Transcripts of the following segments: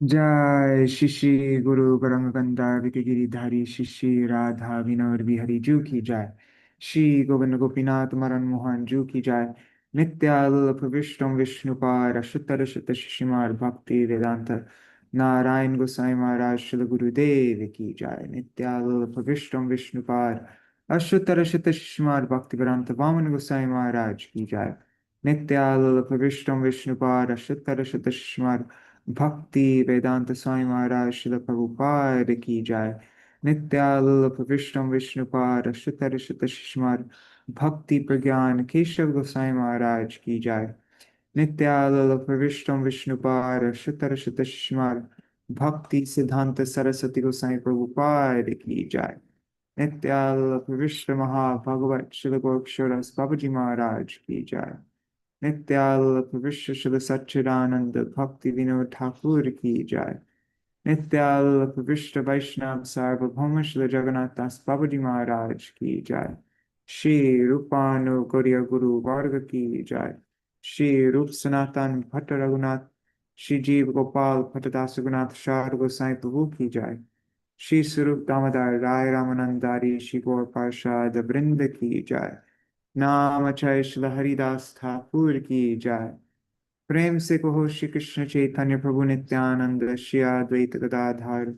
जय श्री श्री गुरु गरंगकंदा गिरिधारी श्री श्री राधा विनोद बिहारी जू की जय। श्री गोविंद गोपीनाथ मरन मोहन जू की जय। नित्याल्प विष्णु विष्णुपार शुतर शुत शिशिमार भक्ति वेदांत नारायण गोसाई महाराज श्री गुरुदेव की जय। नित्याल्प विष्णु विष्णुपार अशुतर शुत शिशिमार भक्ति वेदांत वामन गोसाई महाराज की जय। नित्याल्प विष्णु विष्णुपार अशुतर शुत शिशिमार भक्ति वेदांत स्वामी महाराज श्रील प्रभुपाद की जय। नित्याल्प विष्णु विष्णुपाद शुतर शुत शिशुमार भक्ति प्रज्ञान केशव गोसाई महाराज की जय। नित्याल्प विष्णु विष्णुपाद शुतर शुत शिशुमार भक्ति सिद्धांत सरस्वती गोसाई प्रभुपाद की जय। नित्याल्प विश्व महाभगवत श्री गोक्षर बाबूजी महाराज की जय। नित्याल्प विश्व शुद्ध सच्चिदानंद भक्ति विनोद ठाकुर की जय। नित्याल्प विश्व वैष्णव सार्वभौम श्री जगन्नाथ दास बाबूजी महाराज की जय। श्री रूपानु गौरिया गुरु वर्ग की जय। श्री रूप सनातन भट्ट रघुनाथ श्री जीव गोपाल भट्टदास रघुनाथ शार गोसाई प्रभु की जय। श्री स्वरूप दामोदर राय रामानंदारी श्री गौर पार्षद वृंद की जय। नाम जय श्री हरिदास ठाकुर की जय। प्रेम से कहो श्री कृष्ण चैतन्य प्रभु नित्यानंद श्री अद्वैत गदाधर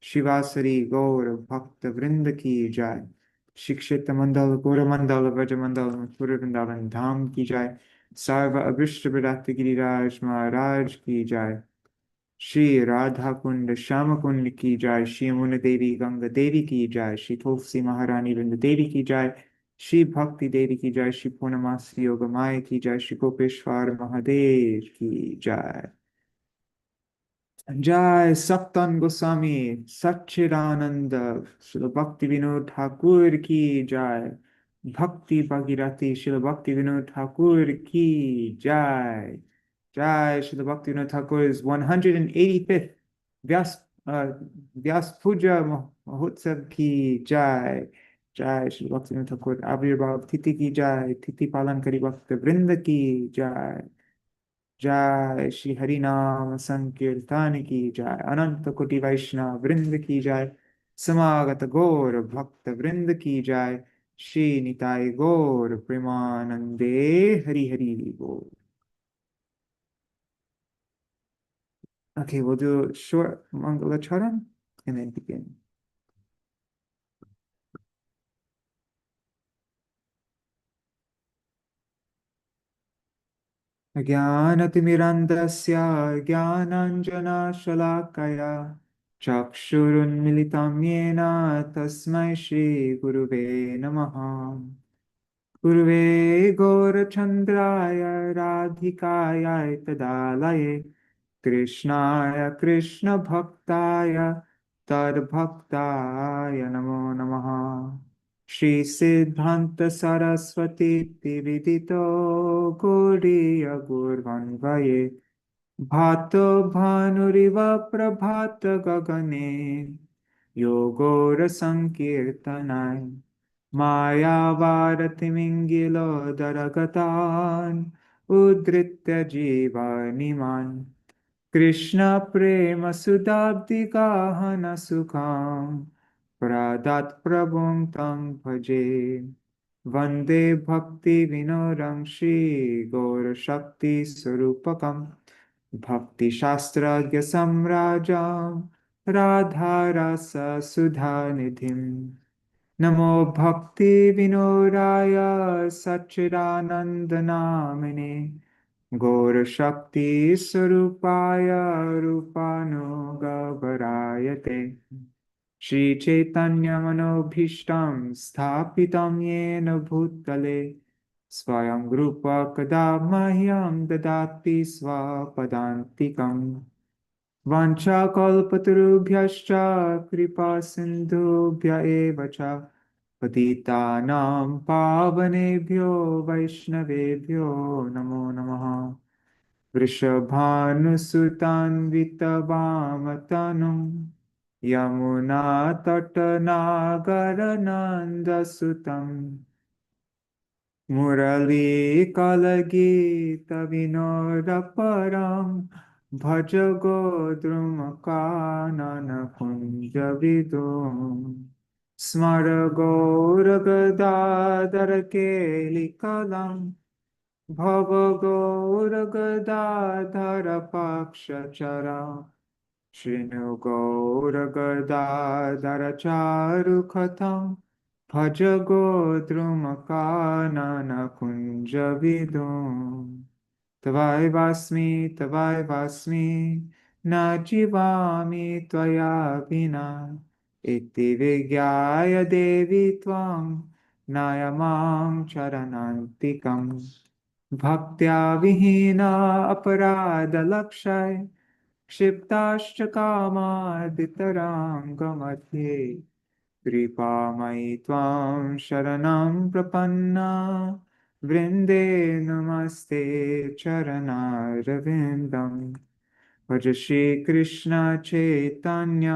शिवासरी गौर भक्त वृंद की जय। शिक्षित मंडल गौरमंडल व्रजमंडल मथुर वृंदावन धाम की जय। सर्व अभिष्ट विराट गिरिराज महाराज की जय। श्री राधा कुंड श्याम कुंड की जय। श्री यमुना देवी गंगा देवी की जय। श्री तुलसी महारानी वृंद देवी की जय। श्री भक्ति देवी की जय। श्री पूर्णमासी योग माय की जय। श्री गोपेश्वर महादेव की जय। जय सत्तन गोस्वामी सच्चिदानंद श्री भक्ति विनोद ठाकुर की जय। भक्ति भागीरथी श्री भक्ति विनोद ठाकुर की जय। जय श्री भक्ति विनोद ठाकुर is 185th व्यास व्यास पूजा महोत्सव की जय। जय श्री भक्ति विनोद ठाकुर आविर्भाव तिथि की जय। तिथि पालन करी भक्त वृंद की जय। जय श्री हरि नाम संकीर्तन की जय। अनंत कोटि वैष्णव वृंद की जय। समागत गौर भक्त वृंद की जय। श्री निताय गौर प्रेमानंदे हरि हरि बोल। Okay, we'll do a short Mangalacharan and then begin. ज्ञानतिमिरन्दस्य ज्ञानाञ्जनशलाकया चक्षुरुन्मिलितं येन तस्मै श्रीगुरुवे नमः। गुरुवे गौरचन्द्राय राधिकाय तदालये कृष्णाय कृष्णभक्ताय तद्भक्ताय नमो नमः। श्री सिद्धांत सरस्वती विदितो गौरीय गुर्वन्वये भातो भानुरिव प्रभात गगने योगोरसंकीर्तनाय मायावारतिमिङ्गिलोदरगतान् उद्धृत्य जीवानिमान् कृष्ण प्रेम सुदाब्दिगाहन सुखां प्रदात् प्रभुं तं भजे। वन्दे भक्ति विनोदं श्रीगौरशक्ति स्वरूपकं भक्तिशास्त्रज्ञ सम्राजं राधारस सुधानिधिं। नमो भक्ति विनोदाय सच्चिदानंद नामिने गौरशक्ति स्वरूपाय रूपानुगवराय ते। श्री चैतन्य मनोभीष्टं स्थापितं येन भूतले स्वयं रूप कदा मह्यं ददाति स्वपदान्तिकम्। वाञ्छाकल्पतरुभ्यश्च कृपा सिन्धुभ्य एव च पतितानां पावनेभ्यो वैष्णवेभ्यो नमो नमः। वृषभानुसुतान्वितवामतनुं यमुनातटनागरनन्दसुतं मुरलीकलगीतविनोदपरं भज गोद्रुम कानन कुंज विदुम स्मर गौरगदाधर केलिकलम भव गौरगदाधर पक्षचरा शृणु गौरगदाधर चारुकथं भज गोद्रुम कानन कुंज विदुम तवैवास्मि न जीवामि त्वया विना इति विज्ञाय देवि त्वं नायमां चरणान्तिकम् भक्त्या विहीना अपराधलक्षय क्षिप्ताश्च कामादितराङ्गमध्ये कृपामयि त्वां शरणं प्रपन्ना वृन्दे नमस्ते चरणारविन्दम् भज श्रीकृष्ण चैतन्य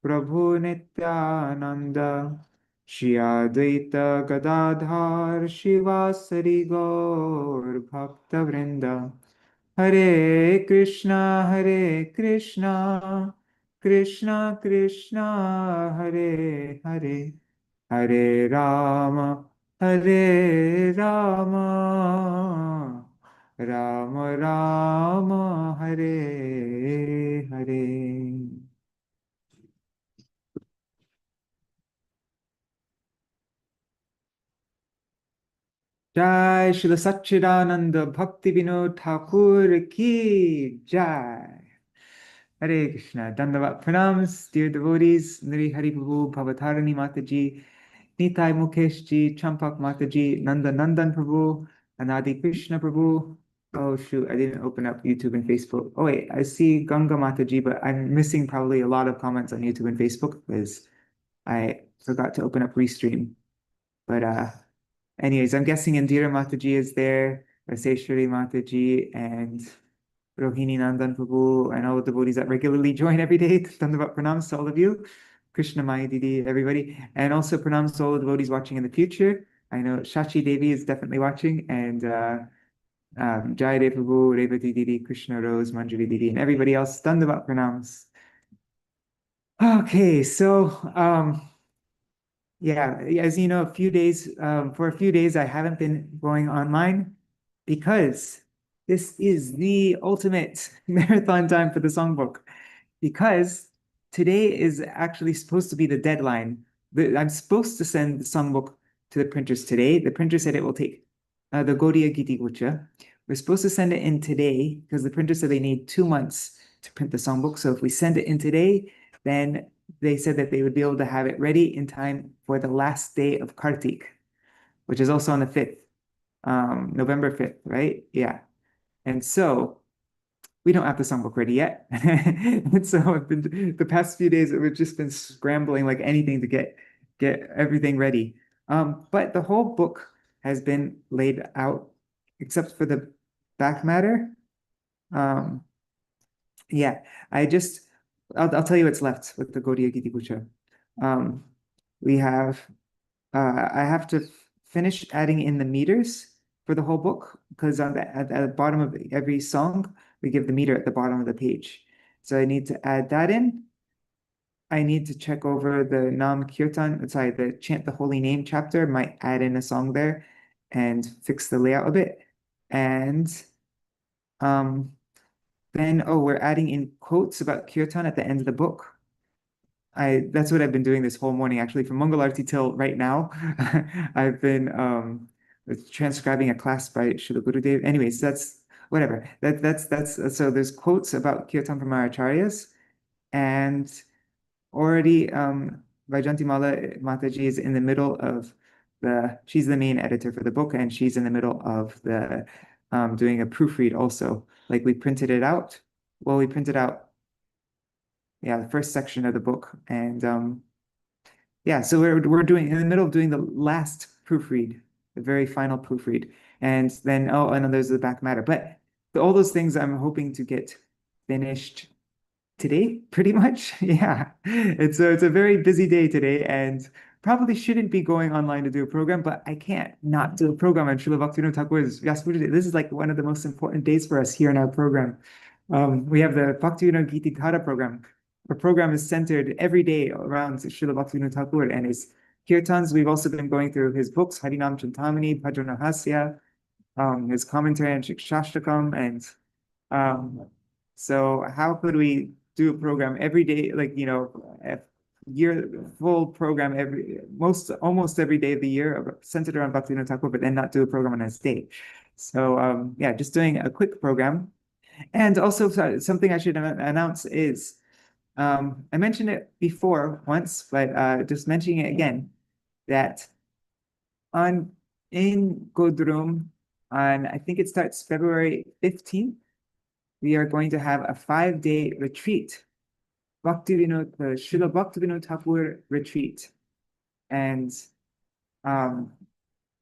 प्रभु नित्यानन्द श्री अद्वैत गदाधर शिवासरि गौर भक्तवृन्द हरे कृष्णा कृष्णा कृष्णा हरे हरे हरे राम राम राम हरे हरे। जय श्री सच्चिदानंद भक्ति विनोद ठाकुर की जय। Hare Krishna. Dandavat pranams, dear devotees, Nri Hari Prabhu, Bhavatarini Mataji, Nitai Mukesh ji, Champak Mataji, Nanda Nandan Prabhu, Anadi Krishna Prabhu. Oh shoot, I didn't open up YouTube and Facebook. Oh wait, I see Ganga Mataji, but I'm missing probably a lot of comments on YouTube and Facebook because I forgot to open up Restream. But anyways, I'm guessing Indira Mataji is there, Raseshwari Mataji, and Rohini Nandan Prabhu, and all the devotees that regularly join every day. Dandavat pranams to all of you. Krishna Maya Didi, everybody. And also pranams to all the devotees watching in the future. I know Shachi Devi is definitely watching, and Jayadev Prabhu, Revati Didi, Krishna Rose, Manjari Didi, and everybody else. Dandavat pranams. Okay, so yeah, as you know, for a few days, I haven't been going online because this is the ultimate marathon time for the songbook. Because today is actually supposed to be the deadline. I'm supposed to send the songbook to the printers today. The printer said it will take the Gaudiya Giti Gucha. We're supposed to send it in today because the printer said they need 2 months to print the songbook. So if we send it in today, then they said that they would be able to have it ready in time for the last day of Kartik, which is also on the 5th, November 5th, right? Yeah. And so we don't have the songbook ready yet. And so the past few days, we've just been scrambling like anything to get everything ready. But the whole book has been laid out, except for the back matter. Yeah, I'll tell you what's left with the Gaudiya Giti Puja. We have I have to finish adding in the meters for the whole book because at the bottom of every song, we give the meter at the bottom of the page. So I need to add that in. I need to check over the Nam Kirtan, sorry, the Chant the Holy Name chapter, might add in a song there and fix the layout a bit. And then, we're adding in quotes about Kirtan at the end of the book. That's what I've been doing this whole morning, actually, from Mangalarti till right now. I've been transcribing a class by Srila Gurudev. Anyways, that's whatever. That's so there's quotes about Kirtan from our acharyas, and already Vaijanti Mala Mataji is in the middle of she's the main editor for the book, and she's in the middle of the doing a proofread also. Like we printed it out. Well, we printed out the first section of the book, and yeah, so we're doing in the middle of doing the last proofread, the very final proofread, and then and then there's the back matter. But all those things I'm hoping to get finished today, pretty much. Yeah, it's a very busy day today, and probably shouldn't be going online to do a program, but I can't not do a program on Śrīla Bhaktivinoda Ṭhākura's Vyasa Puja Day. This is like one of the most important days for us here in our program. We have the Bhaktivinoda Ṭhākura program. The program is centered every day around Śrīla Bhaktivinoda Ṭhākura and his kirtans. We've also been going through his books, Harinam Chintamani, Bhajana Hasya, his commentary on Shikshashtakam, and so how could we do a program every day, like a full program almost every day of the year centered around Bhaktivinoda Ṭhākura, but then not do a program on his day. So yeah, just doing a quick program. And also something I should announce is I mentioned it before once, but just mentioning it again, that in Godrum on, I think it starts February 15th, we are going to have a 5-day retreat, the Śrīla Bhaktivinoda Ṭhākura retreat. And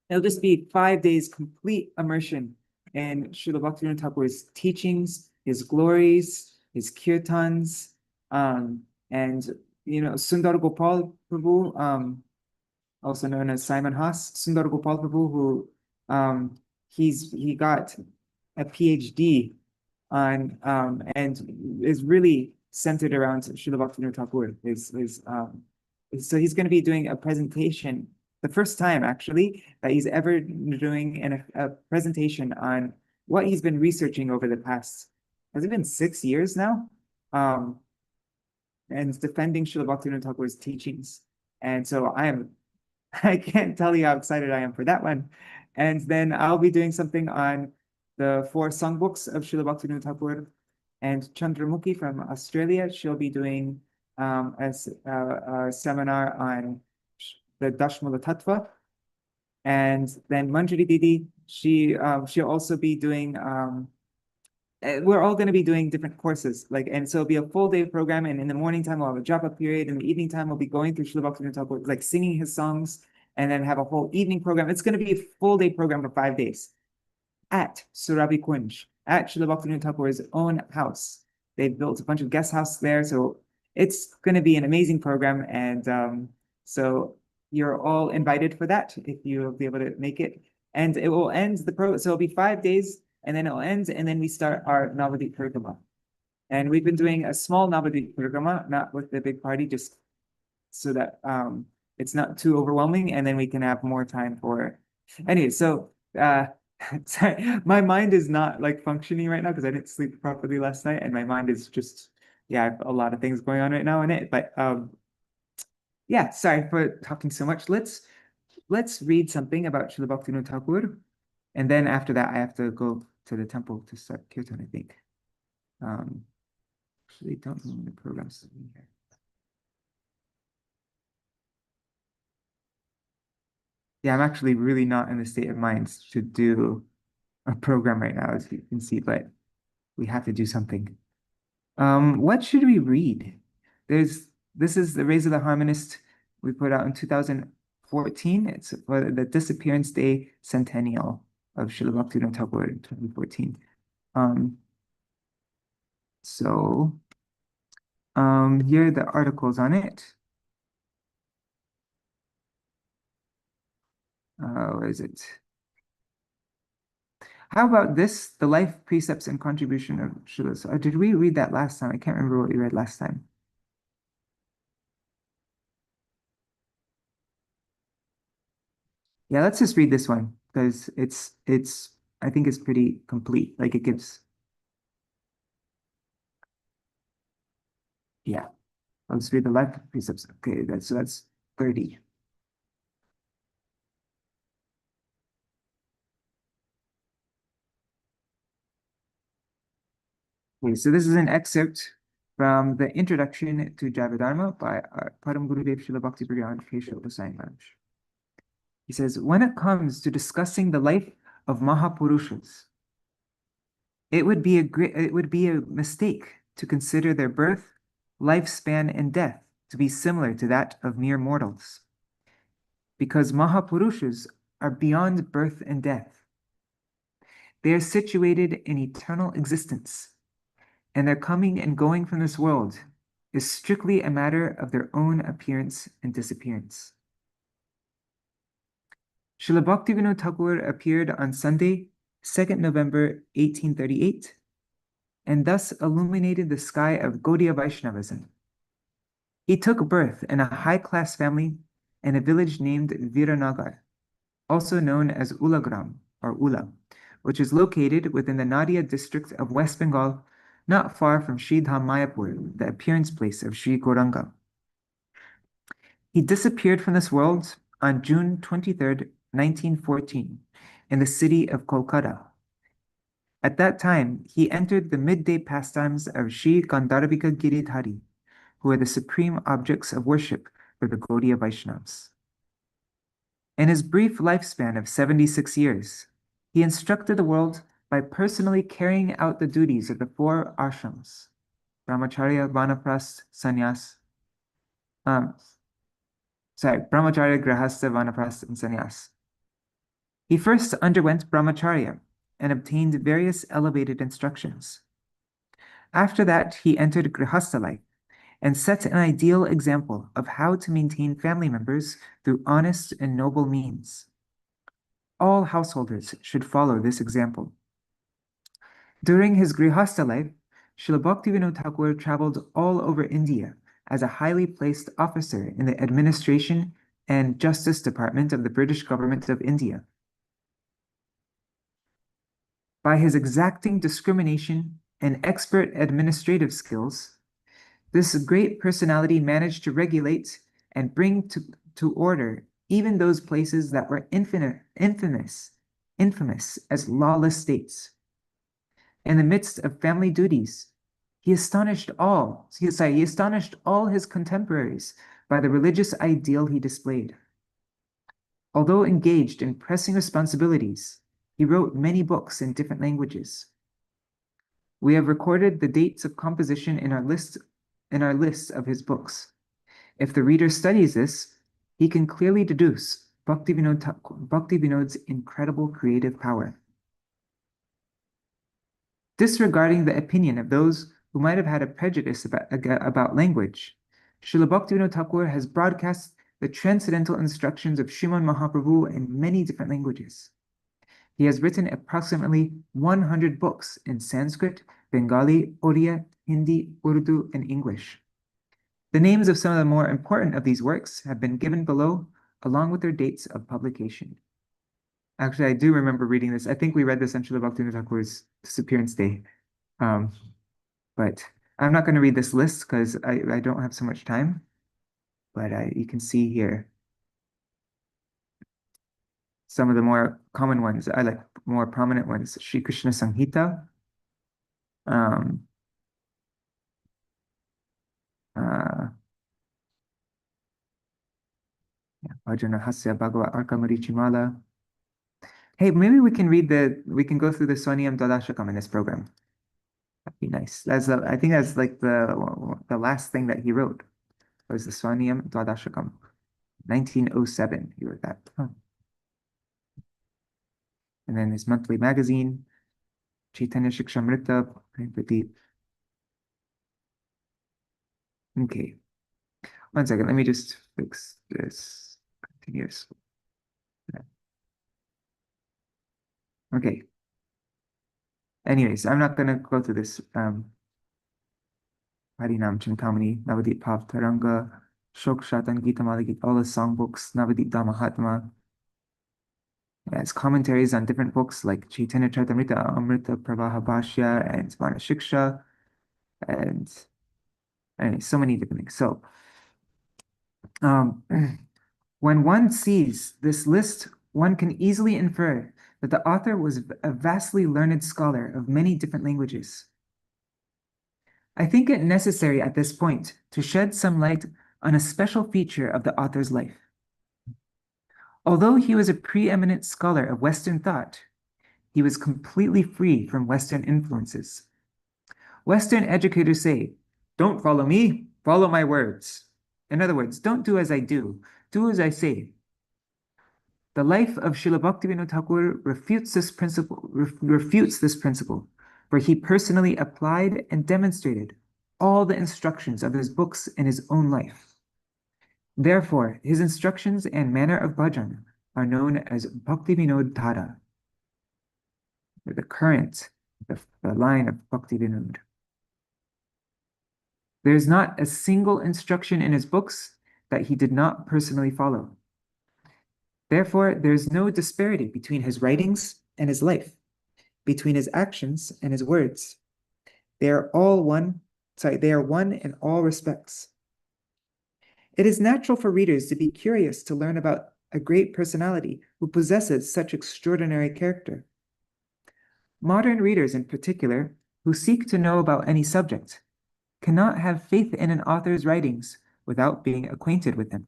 it'll just be 5 days complete immersion in Śrīla Bhaktivinoda Ṭhākura's teachings, his glories, his kirtans, and Sundar Gopal Prabhu, also known as Simon Haas, Sundar Gopal Prabhu, who he got a PhD on and is really centered around Śrīla Bhaktivinoda Ṭhākura. So he's going to be doing a presentation, the first time actually that he's ever doing a presentation on what he's been researching over the past, has it been 6 years now? And defending Śrīla Bhaktivinoda Ṭhākura's teachings. And so I can't tell you how excited I am for that one. And then I'll be doing something on the 4 songbooks of Śrīla Bhaktivinoda Ṭhākura. And Chandramukhi from Australia, she'll be doing a seminar on the Dashmula Tattva. And then Manjari Didi, she'll also be doing we're all going to be doing different courses, and so it'll be a full day program. And in the morning time, we'll have a drop-up period. In the evening time, we'll be going through Śrīla Bhaktivinoda Ṭhākura, like singing his songs, and then have a whole evening program. It's going to be a full day program for 5 days at Surabhi Kunj, at Śrīla Bhaktivinoda Ṭhākura's own house. They've built a bunch of guest houses there, so it's going to be an amazing program. And so you're all invited for that if you'll be able to make it. And it will end so it'll be 5 days. And then it'll end, and then we start our Navadvip Parikrama. And we've been doing a small Navadvip Parikrama, not with the big party, just so that it's not too overwhelming, and then we can have more time for. Anyway, so sorry, my mind is not functioning right now because I didn't sleep properly last night, and my mind is just, I have a lot of things going on right now in it. But yeah, sorry for talking so much. Let's read something about Śrīla Bhaktivinoda Ṭhākura. And then after that, I have to go to the temple to start kirtan, I think. Actually, don't know when the program's here. Yeah, I'm actually really not in the state of mind to do a program right now, as you can see, but we have to do something. What should we read? This is the Rays of the Harmonist we put out in 2014. It's for the Disappearance Day Centennial of Śrīla Bhaktivinoda Ṭhākura in 2014. So here are the articles on it. Where is it? How about this? The life precepts and contribution of Śrīla. So, did we read that last time? I can't remember what we read last time. Yeah, let's just read this one because I think it's pretty complete. It gives. Yeah, let's read the life precepts. Okay, that's 30. Okay, so this is an excerpt from the Introduction to Javadharma by our Param Gurudev Śrīla Bhakti Pragyan Keshav Goswami Maharaj. He says, when it comes to discussing the life of Mahapurushas, it would be a mistake to consider their birth, lifespan, and death to be similar to that of mere mortals, because Mahapurushas are beyond birth and death. They are situated in eternal existence, and their coming and going from this world is strictly a matter of their own appearance and disappearance. Śrīla Bhaktivinoda Ṭhākura appeared on Sunday, 2nd November 1838, and thus illuminated the sky of Gaudiya Vaishnavism. He took birth in a high-class family in a village named Viranagar, also known as Ulagram or Ula, which is located within the Nadia district of West Bengal, not far from Sri Dham Mayapur, the appearance place of Sri Gauranga. He disappeared from this world on June 23rd, 1914, in the city of Kolkata. At that time, he entered the midday pastimes of Sri Gandharvika Giridhari, who are the supreme objects of worship for the Gaudiya Vaishnavas. In his brief lifespan of 76 years, he instructed the world by personally carrying out the duties of the four ashrams, Brahmacharya, Vanaprast, Sannyas, Brahmacharya, Grahastha, Vanaprast, and Sannyas. He first underwent Brahmacharya and obtained various elevated instructions. After that, he entered Grihastha life and set an ideal example of how to maintain family members through honest and noble means. All householders should follow this example. During his Grihastha life, Śrīla Bhaktivinoda Ṭhākura traveled all over India as a highly placed officer in the administration and justice department of the British government of India. By his exacting discrimination and expert administrative skills, this great personality managed to regulate and bring to order even those places that were infamous as lawless states. In the midst of family duties, he astonished all his contemporaries by the religious ideal he displayed. Although engaged in pressing responsibilities, he wrote many books in different languages. We have recorded the dates of composition in our list of his books. If the reader studies this, he can clearly deduce Bhaktivinoda's incredible creative power. Disregarding the opinion of those who might have had a prejudice about language, Śrīla Bhaktivinoda Ṭhākura has broadcast the transcendental instructions of Sriman Mahaprabhu in many different languages. He has written approximately 100 books in Sanskrit, Bengali, Oriya, Hindi, Urdu, and English. The names of some of the more important of these works have been given below, along with their dates of publication. Actually, I do remember reading this. I think we read this on Śrīla Bhaktivinoda Ṭhākura's disappearance day. But I'm not going to read this list because I don't have so much time. But you can see here some of the more common ones. I like more prominent ones. Sri Krishna Samhita. Bhajana Hasya Bhagava Arka Marichimala. Hey, maybe we can go through the Swaniyam Dwadashakam in this program. That'd be nice. I think that's like the last thing that he wrote was the Swaniyam Dwadashakam. 1907, he wrote that. Huh. And then his monthly magazine, Chaitanya Shikshamrita, Pradeep. Okay. 1 second, let me just fix this. Continuous. Okay. Anyways, I'm not gonna go through this. Harinam Chintamani, Navadip Bhav Taranga, Shok Shatan Gita Malagit, all the songbooks, Navadip Dhammahatma. As commentaries on different books like Chaitanya Charitamrita, Amrita Pravaha Bhashya, and Smana Shiksha, and so many different things. So, when one sees this list, one can easily infer that the author was a vastly learned scholar of many different languages. I think it necessary at this point to shed some light on a special feature of the author's life. Although he was a preeminent scholar of Western thought, he was completely free from Western influences. Western educators say, "Don't follow me, follow my words." In other words, don't do as I do as I say. The life of Śrīla Bhaktivinoda Ṭhākura refutes this principle, for he personally applied and demonstrated all the instructions of his books in his own life. Therefore, his instructions and manner of bhajan are known as Bhaktivinoda Dhara, the current the line of Bhaktivinoda. There is not a single instruction in his books that he did not personally follow. Therefore, there is no disparity between his writings and his life, between his actions and his words. They are one in all respects. It is natural for readers to be curious to learn about a great personality who possesses such extraordinary character. Modern readers, in particular, who seek to know about any subject, cannot have faith in an author's writings without being acquainted with him.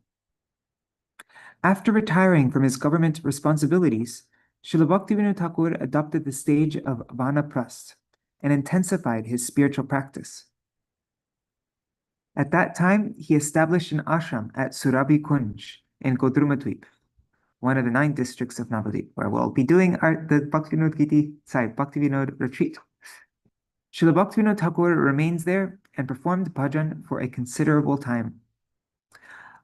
After retiring from his government responsibilities, Śrīla Bhaktivinoda Ṭhākura adopted the stage of Vanaprastha and intensified his spiritual practice. At that time, he established an ashram at Surabhi Kunj in Kodrumadweep, one of the 9 districts of Navadvip, where we'll be doing the Bhaktivinoda retreat. Śrīla Bhaktivinoda Ṭhākura remains there and performed bhajan for a considerable time.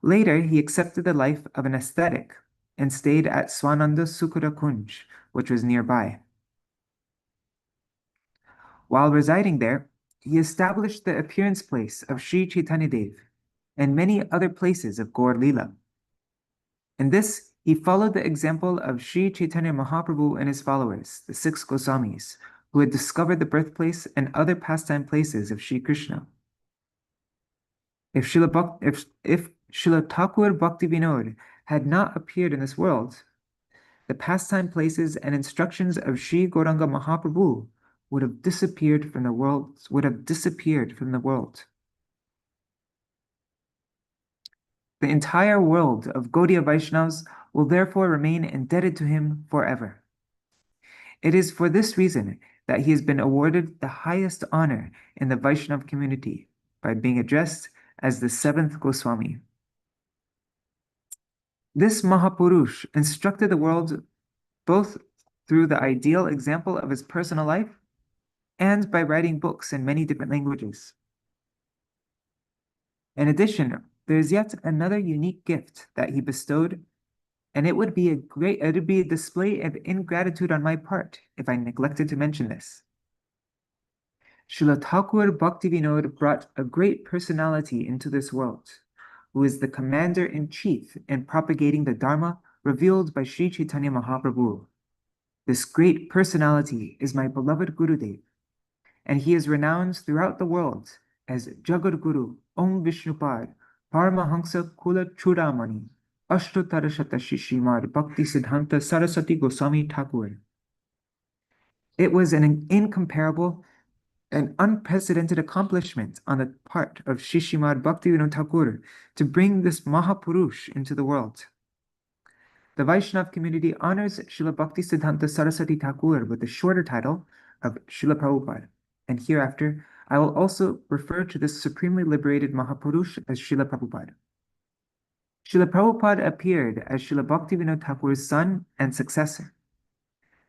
Later, he accepted the life of an ascetic and stayed at Swananda Sukura Kunj, which was nearby. While residing there, he established the appearance place of Sri Chaitanya Dev and many other places of Gaur Leela. In this, he followed the example of Sri Chaitanya Mahaprabhu and his followers, the 6 Goswamis, who had discovered the birthplace and other pastime places of Sri Krishna. If Śrīla Ṭhākura Bhaktivinoda had not appeared in this world, the pastime places and instructions of Sri Gauranga Mahaprabhu would have disappeared from the world. The entire world of Gaudiya Vaishnavas will therefore remain indebted to him forever. It is for this reason that he has been awarded the highest honor in the Vaishnav community by being addressed as the 7th Goswami. This Mahapurush instructed the world both through the ideal example of his personal life and by writing books in many different languages. In addition, there is yet another unique gift that he bestowed, and it would be a display of ingratitude on my part if I neglected to mention this. Śrīla Ṭhākura Bhaktivinoda brought a great personality into this world, who is the commander-in-chief in propagating the Dharma revealed by Sri Chaitanya Mahaprabhu. This great personality is my beloved Gurudev, and he is renowned throughout the world as Jagadguru Om Vishnupad Paramahansa Kula Chudamani Ashtotarashata Shishimad Bhakti Siddhanta Saraswati Goswami Ṭhākura. It was an incomparable and unprecedented accomplishment on the part of Shishimad Bhaktivinoda Ṭhākura to bring this Mahapurush into the world. The Vaishnav community honors Srila Bhakti Siddhanta Saraswati Ṭhākura with the shorter title of Srila Prabhupada, and hereafter I will also refer to this supremely liberated Mahapurush as Srila Prabhupada. Srila Prabhupada appeared as Srila Bhaktivinoda Ṭhākura's son and successor.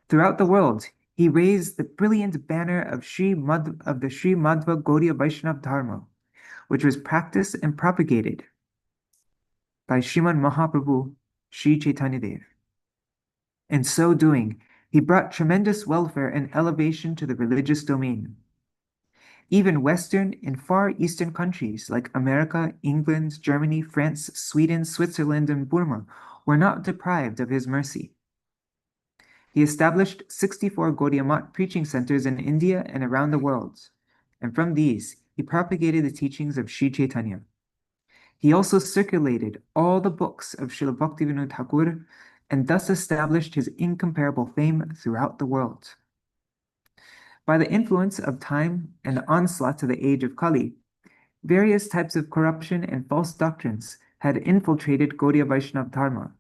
Throughout the world, he raised the brilliant banner of the Sri Madhva Gaudiya Vaishnava Dharma, which was practiced and propagated by Sriman Mahaprabhu, Sri Chaitanya Dev. In so doing, he brought tremendous welfare and elevation to the religious domain. Even Western and Far Eastern countries like America, England, Germany, France, Sweden, Switzerland, and Burma were not deprived of his mercy. He established 64 Gaudiya Math preaching centers in India and around the world, and from these, he propagated the teachings of Sri Chaitanya. He also circulated all the books of Śrīla Bhaktivinoda Ṭhākura and thus established his incomparable fame throughout the world. By the influence of time and the onslaught of the age of Kali, various types of corruption and false doctrines had infiltrated Gaudiya Vaishnava Dharma.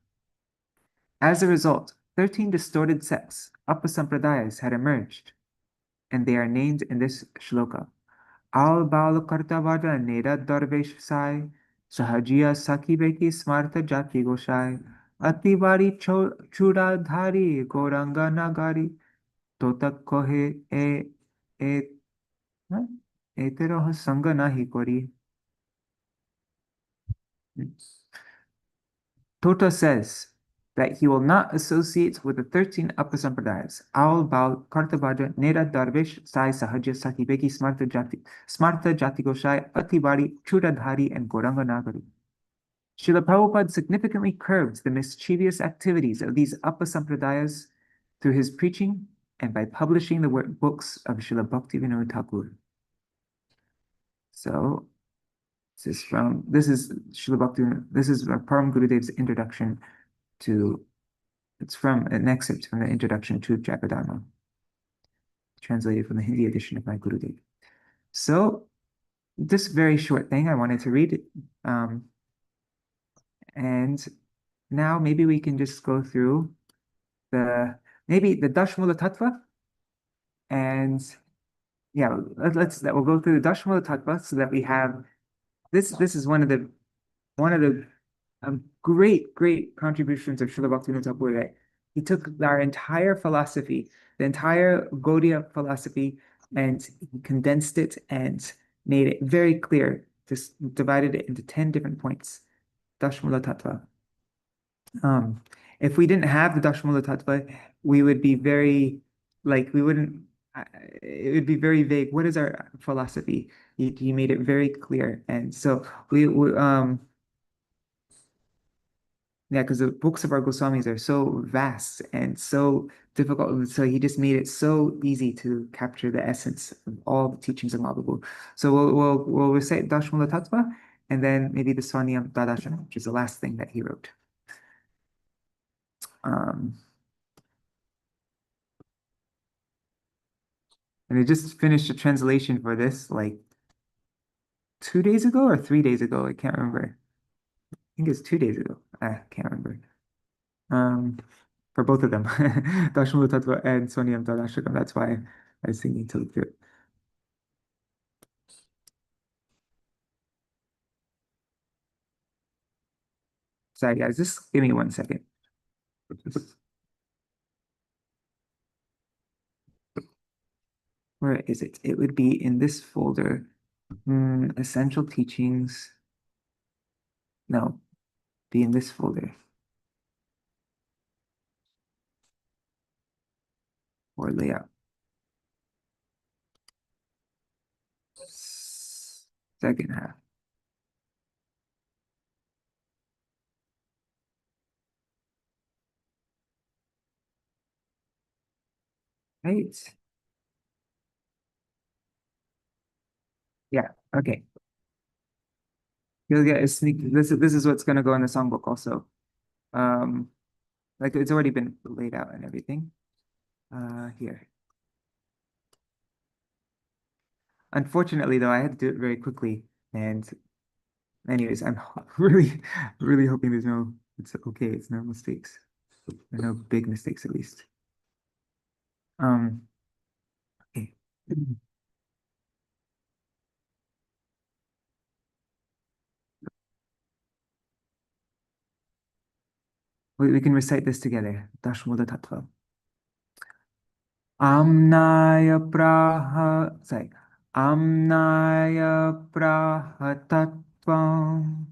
As a result, 13 distorted sects, Apasampradayas, had emerged, and they are named in this shloka. Al Bal Kartavada Neda Darvesh Sai, Sahajiya Sakibeki Smarta Jati Goshai, Ativari Chudadhari Goranga Nagari, Tota Kohe Eteroh Sanga Nahi Kori. Tota says that he will not associate with the 13 Apasampradayas. Aul, Baul, Kartabhaja, Nera, Darvish, Sai, Sahaja, Sakibeki, Smarta Jati Goshai, Atibari, Chudadhari, and Goranga Nagari. Srila Prabhupada significantly curbed the mischievous activities of these Apasampradayas through his preaching and by publishing the books of Śrīla Bhaktivinoda Ṭhākura. So, this is Śrīla Bhaktivinoda, this is Param Gurudev's introduction to, it's from an excerpt from the introduction to Jagadharma, translated from the Hindi edition of my Gurudev. So, this very short thing I wanted to read, and now maybe we can just go through maybe the Dashmula Tattva, and yeah, we'll go through the Dashmula Tattva so that we have this is one of the great contributions of Śrīla Bhaktivinoda Ṭhākura. He took our entire philosophy, the entire Gaudiya philosophy, and he condensed it and made it very clear, just divided it into 10 different points. Dashmula Tattva. If we didn't have the Dashmula Tattva, we would be very, it would be very vague. What is our philosophy? He made it very clear. And so yeah, because the books of our Goswamis are so vast and so difficult. So he just made it so easy to capture the essence of all the teachings of Mahaprabhu. So we'll recite Dashmula Tattva and then maybe the Swanyam Dadashana, which is the last thing that he wrote. And I just finished a translation for this like 2 days ago or 3 days ago. I can't remember. I think it's 2 days ago. I can't remember. For both of them, Dashmula Tattva and Swanyam Dadashakam. That's why I was thinking to look through it. Sorry, guys, just give me 1 second. Where is it? It would be in this folder. Essential teachings. No, be in this folder. Or layout. Second half. Right. Yeah, okay. You'll get a sneak. This is what's gonna go in the songbook also. Like it's already been laid out and everything. Here. Unfortunately, though, I had to do it very quickly. And anyways, I'm really hoping it's okay. It's no mistakes. There are no big mistakes at least. Okay. We can recite this together. Dashmula Tattva. Amnaya praha, sorry. Amnaya praha tattvam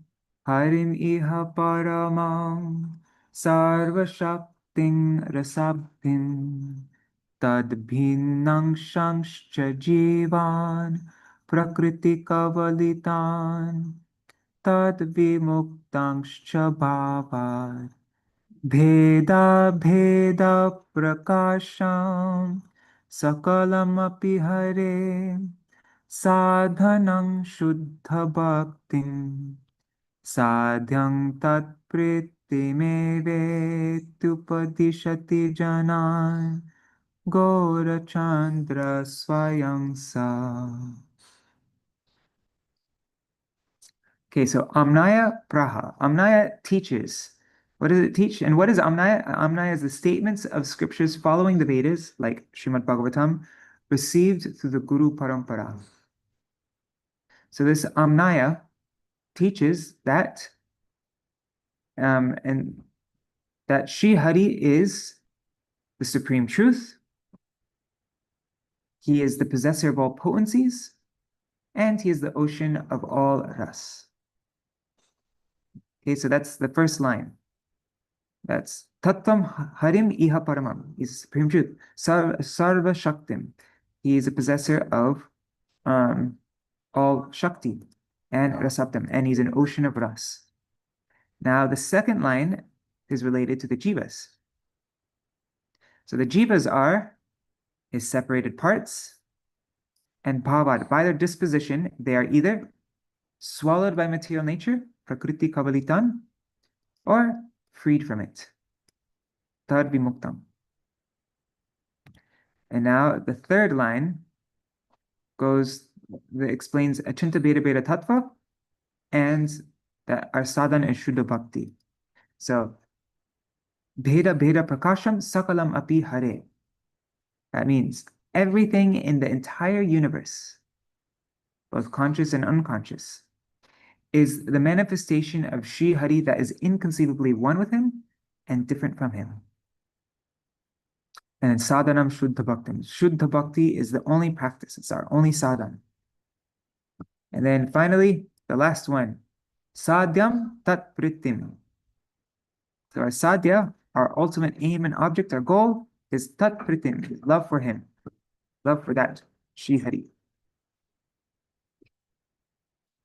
harim iha paramam sarvashakting rasabdhin tad bhinnangshangscha jivan prakriti kavalitan tad vimuktangscha bhavat भेदा प्रकाशं सकलमपि हरे साधनं शुद्ध भक्तिं साध्यं तत्प्रीतिमेवेत्युपदिशति जनान् गौरचन्द्र स्वयं सा. Okay, so Amnaya Praha. Amnaya teaches. What does it teach? And what is Amnaya? Amnaya is the statements of scriptures following the Vedas, like Srimad Bhagavatam, received through the Guru Parampara. So this Amnaya teaches that, and that Shri Hari is the supreme truth. He is the possessor of all potencies, and he is the ocean of all ras. Okay, so that's the first line. That's Tattvam Harim Iha Paramam. He's supreme truth. Sarva Shaktim. He is a possessor of um, all Shakti and Rasaptam, and he's an ocean of Ras. Now, the second line is related to the Jivas. So the Jivas are his separated parts, and Bhavad. By their disposition, they are either swallowed by material nature, Prakriti Kavalitan, or freed from it, Tad Vimuktam. And now the third line explains Achinta Bheda Bheda Tattva and that our sadhana is Shuddha Bhakti. So, Bheda Bheda Prakasham Sakalam Api Hare. That means everything in the entire universe, both conscious and unconscious, is the manifestation of Shri Hari that is inconceivably one with him and different from him. And sadhanam Shuddha Bhakti. Shuddha Bhakti is the only practice, it's our only sadhana. And then finally, the last one, Sadhyam Tat Prittim. So our sadhya, our ultimate aim and object, our goal is Tat Prittim, love for him, love for that Shri Hari.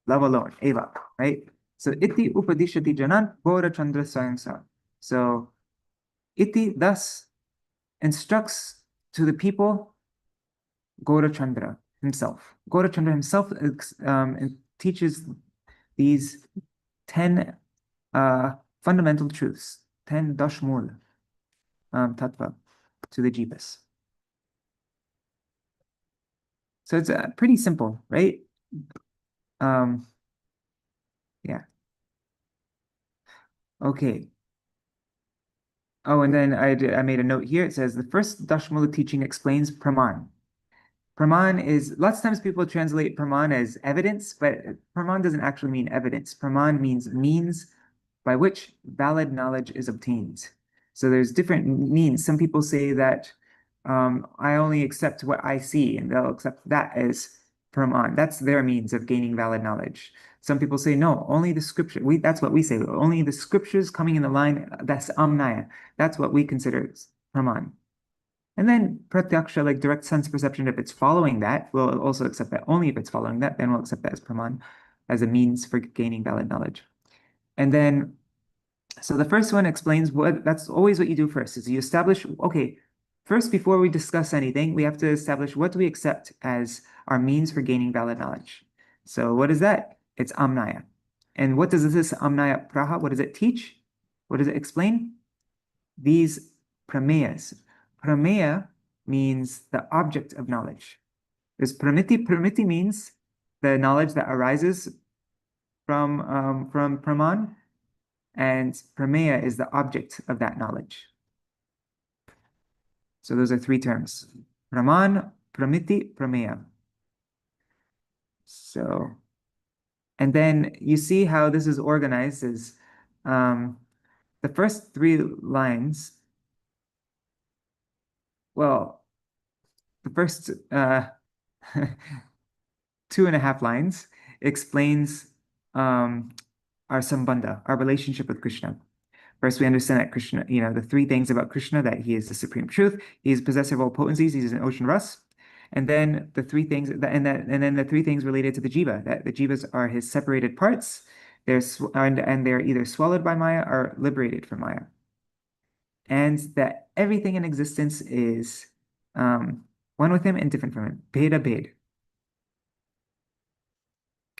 Love alone, eva, right? So iti upadishati janan Bora Chandra Sayamsa. So iti thus instructs to the people Gaurachandra himself. Gaurachandra himself teaches these 10 fundamental truths, 10 dashmul tattva to the jivas. So it's pretty simple, right? Yeah. Okay. Oh, and then I made a note here. It says the first dashmula teaching explains praman. Praman is, lots of times people translate praman as evidence, but praman doesn't actually mean evidence. Praman means means by which valid knowledge is obtained. So there's different means. Some people say that I only accept what I see, and they'll accept that as praman. That's their means of gaining valid knowledge. Some people say, no, only the scripture. That's what we say. Only the scriptures coming in the line, that's amnaya. That's what we consider praman. And then pratyaksha, like direct sense perception, if it's following that, we'll also accept that. Only if it's following that, then we'll accept that as praman, as a means for gaining valid knowledge. And then, so the first one explains that's always what you do first, is you establish, okay, first, before we discuss anything, we have to establish what do we accept as our means for gaining valid knowledge. So what is that? It's amnaya. And what does this amnaya praha, what does it teach? What does it explain? These prameyas. Prameya means the object of knowledge. There's pramiti. Pramiti means the knowledge that arises from praman, and prameya is the object of that knowledge. So those are three terms: praman, pramiti, prameya. So, and then you see how this is organized is the first three lines. Well, the first 2.5 lines explains our sambandha, our relationship with Krishna. First, we understand that Krishna, the three things about Krishna, that he is the supreme truth, he is possessor of all potencies, he's an ocean Ras. And then the three things, and then the three things related to the jiva, that the jivas are his separated parts, and they're either swallowed by Maya or liberated from Maya. And that everything in existence is one with him and different from him. Bheda Bhed.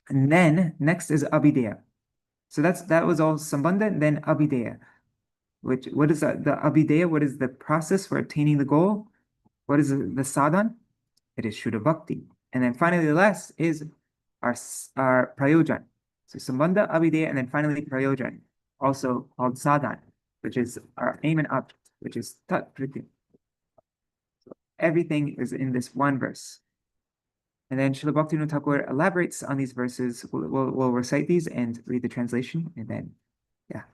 And then next is Abhideya. So that was all Sambandha, and then Abhideya. What is the Abhideya? What is the process for attaining the goal? What is the sadhan? It is Shuddha Bhakti. And then finally the last is our Prayojan. So Sambandha, Abhideya, and then finally Prayojan, also called sadhan, which is our aim and object, which is Tat Priti. So everything is in this one verse. And then Śrīla Bhaktivinoda Ṭhākura elaborates on these verses. We'll recite these and read the translation, and then, yeah.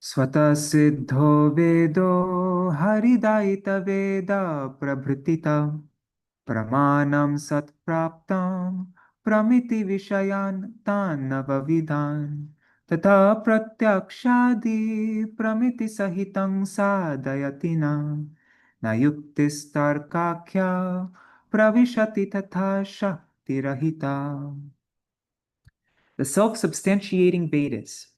Swata siddho vedo haridaita veda prabhritita pramanam satpraptam pramiti vishayan tan navavidhan Tata pratyakshadi pramiti sahitam sadhayatina na yuktistarkakya pravishati tatha shaktirahita. The self-substantiating Vedas,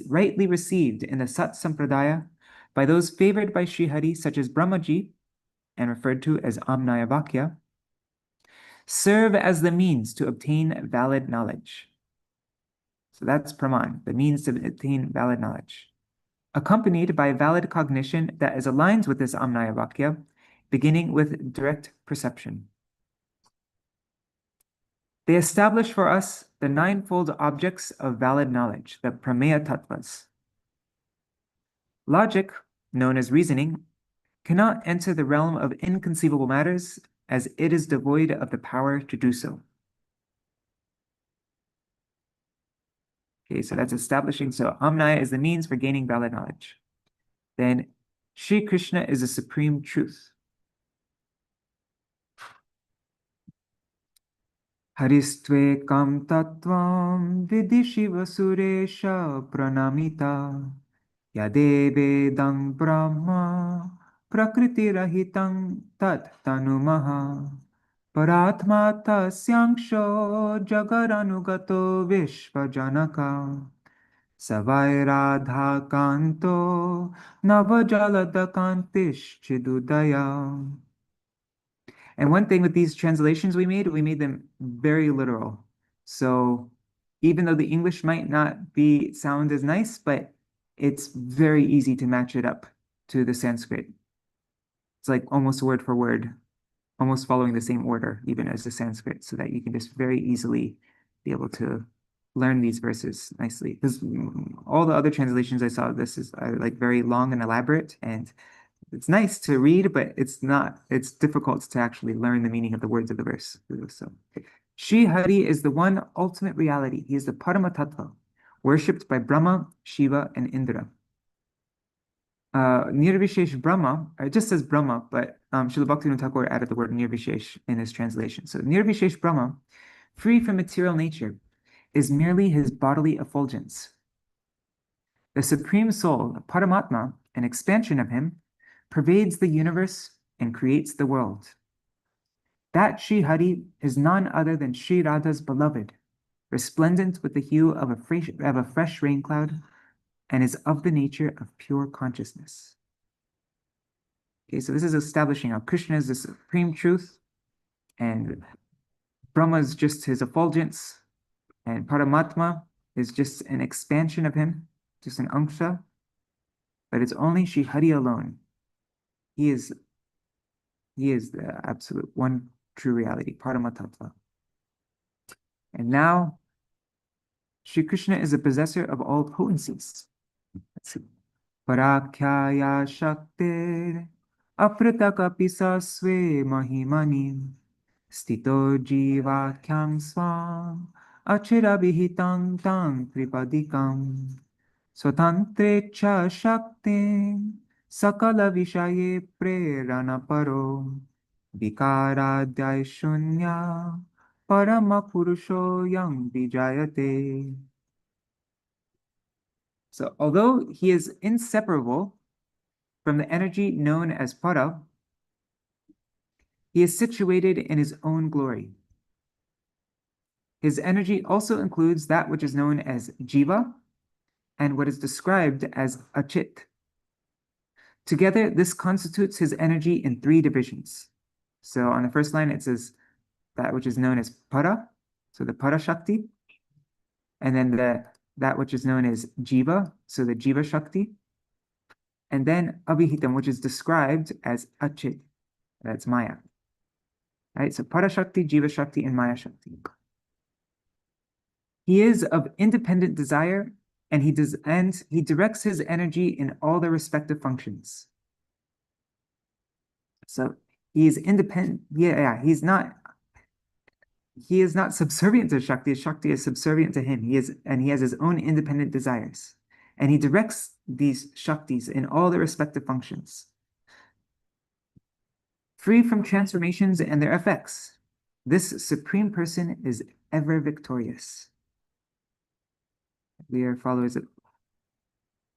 rightly received in the Sat Sampradaya by those favored by Srihari, such as Brahmaji, and referred to as Amnaya Vakya, serve as the means to obtain valid knowledge. So that's Praman, the means to attain valid knowledge, accompanied by valid cognition that is aligned with this Amnaya Vakya, beginning with direct perception. They establish for us the ninefold objects of valid knowledge, the Prameya Tattvas. Logic, known as reasoning, cannot enter the realm of inconceivable matters as it is devoid of the power to do so. Okay, so that's establishing. So Amnaya is the means for gaining valid knowledge. Then Shri Krishna is the supreme truth. Haristve tattvam vidhi shiva suresha pranamita yadevedam brahma prakriti rahitam tat tanumaha paratma tasyangsho jagaranugato vishvajanaka savai radha kanto navajaladakantish chidudaya. And one thing with these translations we made them very literal. So even though the English might not sound as nice, but it's very easy to match it up to the Sanskrit. It's like almost word for word, almost following the same order, even as the Sanskrit, so that you can just very easily be able to learn these verses nicely. Because all the other translations I saw, this is like very long and elaborate, and it's nice to read, but it's difficult to actually learn the meaning of the words of the verse. So, Shri Hari is the one ultimate reality. He is the Paramatattva, worshipped by Brahma, Shiva, and Indra. Nirvishesh Brahma, it just says Brahma, but Śrīla Bhaktivinoda Ṭhākura added the word Nirvishesh in his translation. So Nirvishesh Brahma, free from material nature, is merely his bodily effulgence. The Supreme Soul, the Paramatma, an expansion of him, pervades the universe and creates the world. That Shri Hari is none other than Shri Radha's beloved, resplendent with the hue of a fresh rain cloud, and is of the nature of pure consciousness. Okay, so this is establishing how Krishna is the supreme truth, and Brahma is just his effulgence, and Paramatma is just an expansion of him, just an angsha, but it's only Shri Hari alone. He is the absolute one true reality, Paramatattva. And now, Shri Krishna is the possessor of all potencies. Let's see. Parakhyaya Shaktir Apritakapi Sasve Mahimani Stito Jivakyam Swam Achirabhihitam Tam Tripadikam Swatantre Cha Shakti Sakala Vishaye Prerana Paro Vikaradhyay Shunya Parama Purusho Yang Vijayate. So although he is inseparable from the energy known as Para, he is situated in his own glory. His energy also includes that which is known as Jiva and what is described as Achit. Together, this constitutes his energy in three divisions. So on the first line, it says that which is known as Para, so the Para Shakti, and then that which is known as Jiva, so the Jiva Shakti, and then Abhihitam, which is described as Achit, that's Maya. Right, so Para Shakti, Jiva Shakti, and Maya Shakti. He is of independent desire, and he directs his energy in all their respective functions. So he is independent. He is not subservient to Shakti. Shakti is subservient to him. He has his own independent desires, and he directs these Shaktis in all their respective functions. Free from transformations and their effects, this supreme person is ever victorious. We are followers of.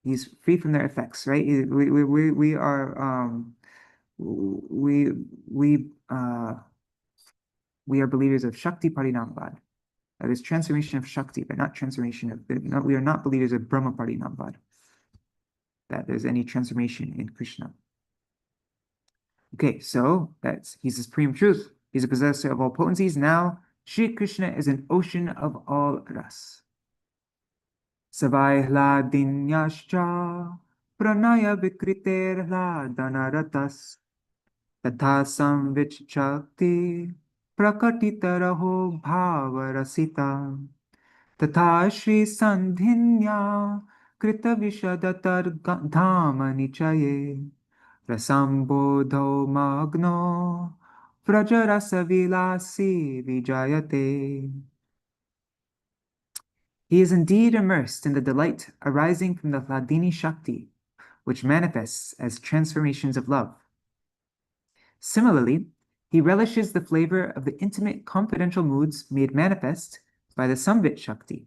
He's free from their effects, right? We are we we uh we are believers of Shakti Parinambad. That is transformation of Shakti, but not transformation of. No, we are not believers of Brahma Parinambad. That there's any transformation in Krishna. Okay, so he's the supreme truth. He's a possessor of all potencies. Now, Shri Krishna is an ocean of all ras. Savai hladinyascha pranaya vikriter hladanaраtas तथा संविच्चक्ति प्रकटितरहो भावरसिता तथा Shri संधिन्या कृतविशदतर्धाम निचये रसंबोधो मग्नो व्रजरसविलासी vijayate. He is indeed immersed in the delight arising from the Hladini Shakti, which manifests as transformations of love. Similarly, he relishes the flavor of the intimate confidential moods made manifest by the Samvit Shakti.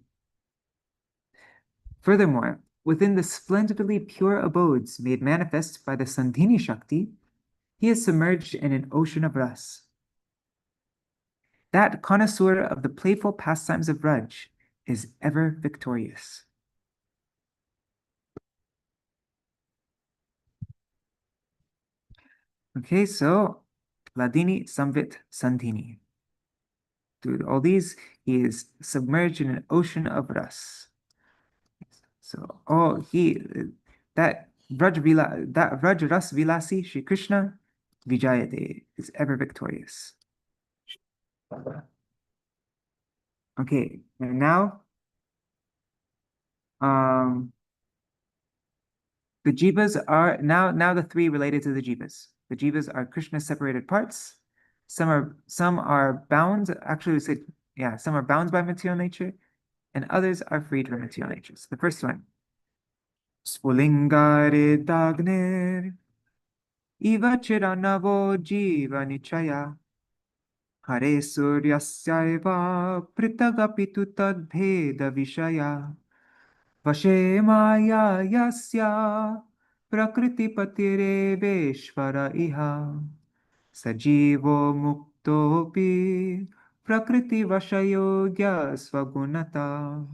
Furthermore, within the splendidly pure abodes made manifest by the Sandhini Shakti, he is submerged in an ocean of ras. That connoisseur of the playful pastimes of Raj is ever victorious. Okay, so Hladini, Samvit, Sandhini. Through all these, he is submerged in an ocean of ras. So, that Vraj Ras Vilasi, Shri Krishna, Vijayate, is ever victorious. Okay, and now, the jivas are now the three related to the jivas. The jivas are Krishna's separated parts. Some are bound. Actually, we said some are bound by material nature, and others are freed from material nature. So the first one, Spulingare Dagnir Iva Chiranavo Jiva Nichaya Hare Suryasyaiva Pritagapitu Tadbheda Vishaya Vashe Maya Yasya Prakriti Patireveshvara Iha Sajivo Muktopi Prakriti Vashayogya Swagunata.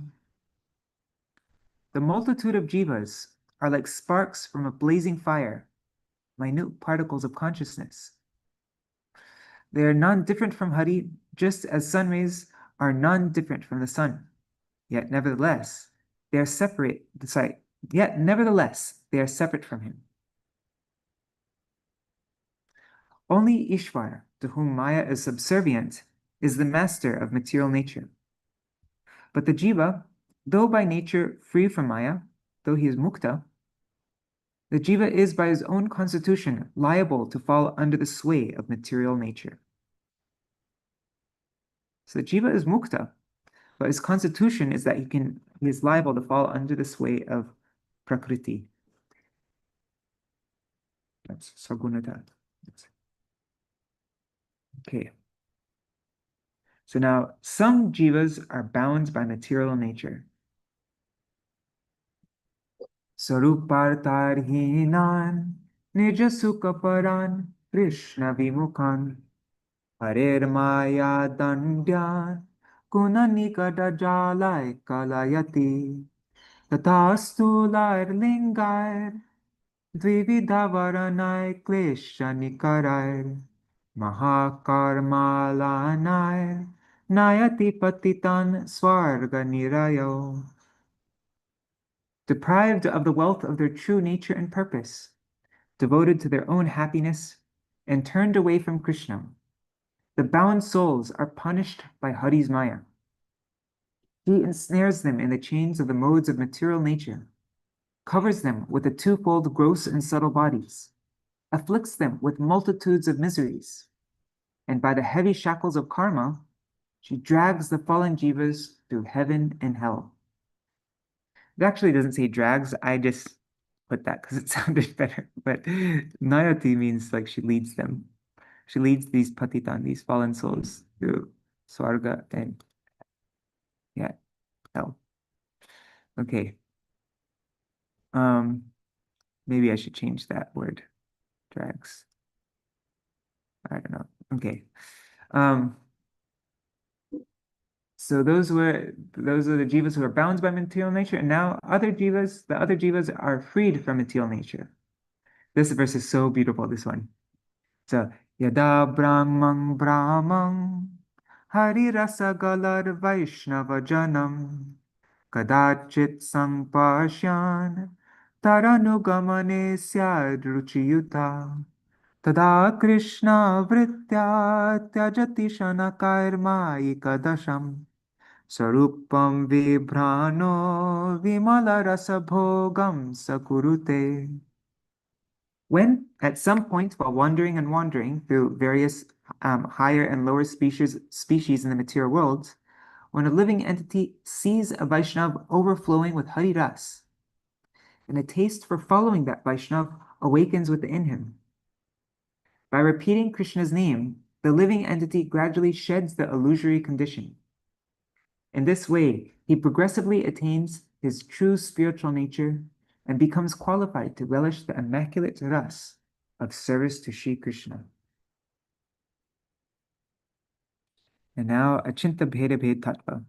The multitude of jivas are like sparks from a blazing fire, minute particles of consciousness. They are non-different from Hari, just as sun rays are non-different from the sun. Yet nevertheless, they are separate from him. Only Ishvara, to whom Maya is subservient, is the master of material nature. But the jiva, though by nature free from Maya, though he is mukta, the jiva is by his own constitution liable to fall under the sway of material nature. So the jiva is mukta, but his constitution is that he is liable to fall under the sway of prakriti. That's sagunata. Okay. So now some jivas are bound by material nature. Sarupartarhinan nijasukaparan Krishna vimukan Harer maya dandyan Kunanikada jalai kalayati Tatastu lair lingair Dvividhavaranai klesha nikarair Mahakarmalanair Nayati patitan swarga nirayo. Deprived of the wealth of their true nature and purpose, devoted to their own happiness, and turned away from Krishna, the bound souls are punished by Hari's Maya. He ensnares them in the chains of the modes of material nature, covers them with the twofold gross and subtle bodies, afflicts them with multitudes of miseries, and by the heavy shackles of karma, she drags the fallen jivas through heaven and hell. It actually doesn't say drags, I just put that because it sounded better. But Nayati means like she leads them. She leads these patitan, these fallen souls, through Swarga and hell. Okay. Maybe I should change that word. Drags. I don't know. Okay. So those are the jivas who are bound by material nature, and now the other jivas are freed from material nature. This verse is so beautiful, this one. So Yada Brahmang Hari Rasa Galar Vaishnava Janam Kadachit Sangpashyan Taranugamane Syad Ruchiyuta Tada Krishna Vritya Tyajati Shana Karma Ikadasham Sarupam Vibhrano Vimala Rasa Bhogam Sakurute. When at some point while wandering through various higher and lower species in the material world, when a living entity sees a Vaishnav overflowing with Hari Ras, and a taste for following that Vaishnav awakens within him. By repeating Krishna's name, the living entity gradually sheds the illusory condition. In this way, he progressively attains his true spiritual nature and becomes qualified to relish the immaculate ras of service to Sri Krishna. And now, Achinta Bheda Bhed Tattva.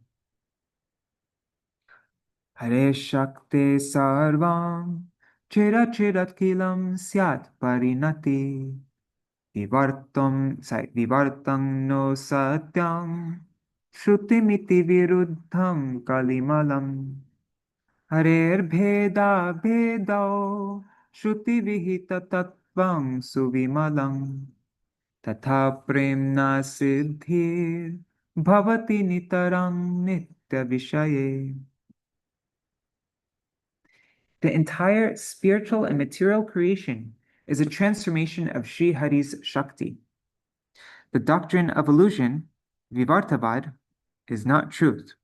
Hare Shakti Sarvam Chira Chirat Kilam Syat Parinati Vivartam no Satyam Shrutimiti Viruddham Kalimalam Harer Bheda Bhedao Shruti Vihita Tattvam Suvimalam Tatha Premna Siddhir Bhavati Nitarang Nitya Vishaye. The entire spiritual and material creation is a transformation of Sri Hari's Shakti. The doctrine of illusion, Vivartavad, is not truth.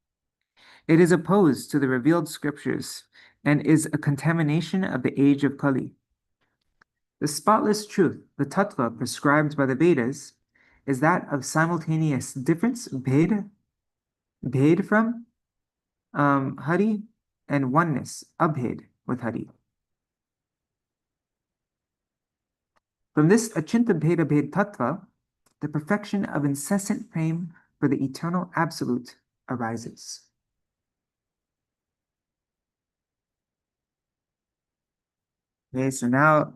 It is opposed to the revealed scriptures and is a contamination of the age of Kali. The spotless truth, the tattva prescribed by the Vedas, is that of simultaneous difference, bhed from Hari, and oneness, abhed, with Hari. From this Achinta Bheda Bhed Tattva, the perfection of incessant prema for the eternal absolute arises. Okay, so now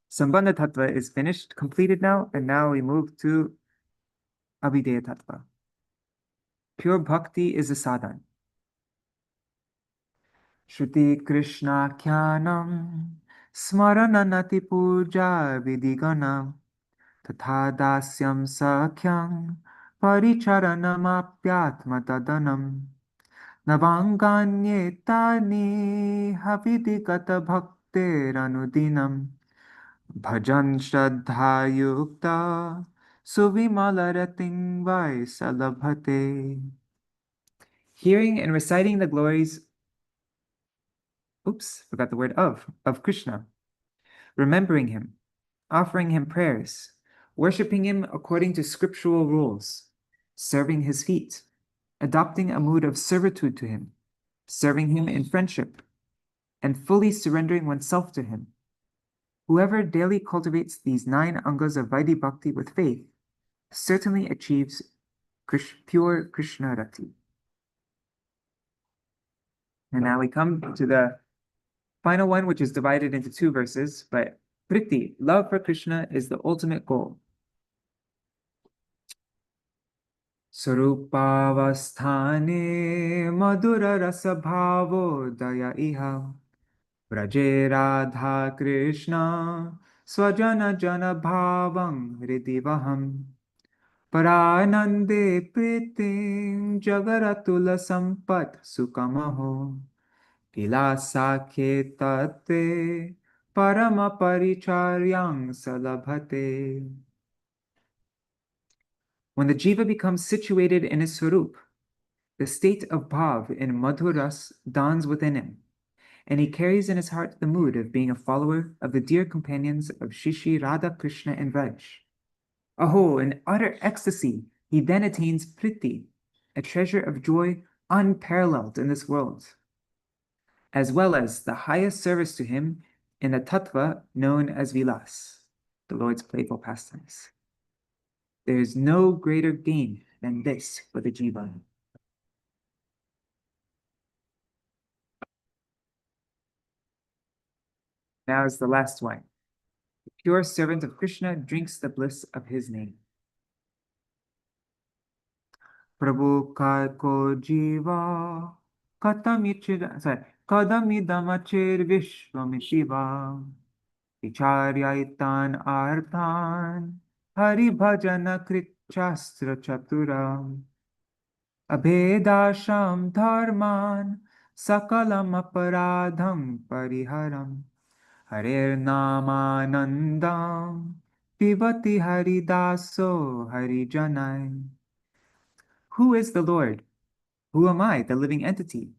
Sambandha Tattva is finished, completed now, and now we move to Abhideya Tattva. Pure bhakti is a sadhan. Shruti Krishna Kyanam Smarananati Puja Vidigana Tatha Dasyam Sakhyam Paricharanamapyatma Tadanam Navanganyetani Havidikata Bhakteranudinam Bhajan Shraddha Yukta Suvimalarating Vaisalabhate. Hearing and reciting the glories forgot the word of Krishna, remembering him, offering him prayers, worshipping him according to scriptural rules, serving his feet, adopting a mood of servitude to him, serving him in friendship, and fully surrendering oneself to him. Whoever daily cultivates these 9 angas of Vaidhi Bhakti with faith certainly achieves pure Krishna Rati. And now we come to the final one, which is divided into 2 verses, but Priti, love for Krishna, is the ultimate goal. Sarupavasthane madhura rasa bhavo daya iha Vraje Radha Krishna Swajana Jana Bhavam Hridivaham Paranande Pritim Jagaratula Sampat Sukamaho Vilasakhe Tate Parama Paricharyang Salabhate. When the jiva becomes situated in his swarup, the state of bhav in madhuras dawns within him, and he carries in his heart the mood of being a follower of the dear companions of Shishi, Radha, Krishna, and Vraj. Aho, in utter ecstasy, he then attains priti, a treasure of joy unparalleled in this world. as well as the highest service to him in the tattva known as vilas, the Lord's playful pastimes. There is no greater gain than this for the jiva. Now is the last one. The pure servant of Krishna drinks the bliss of his name. Prabhu ko jiva kadamidamachir vishvamishiva vicharyaitan arthan hari bhajana krichastra chaturam abhedasham dharman sakalam aparadham pariharam harir namanandam pivati haridaso harijanai. Who is the Lord? Who am I, the living entity?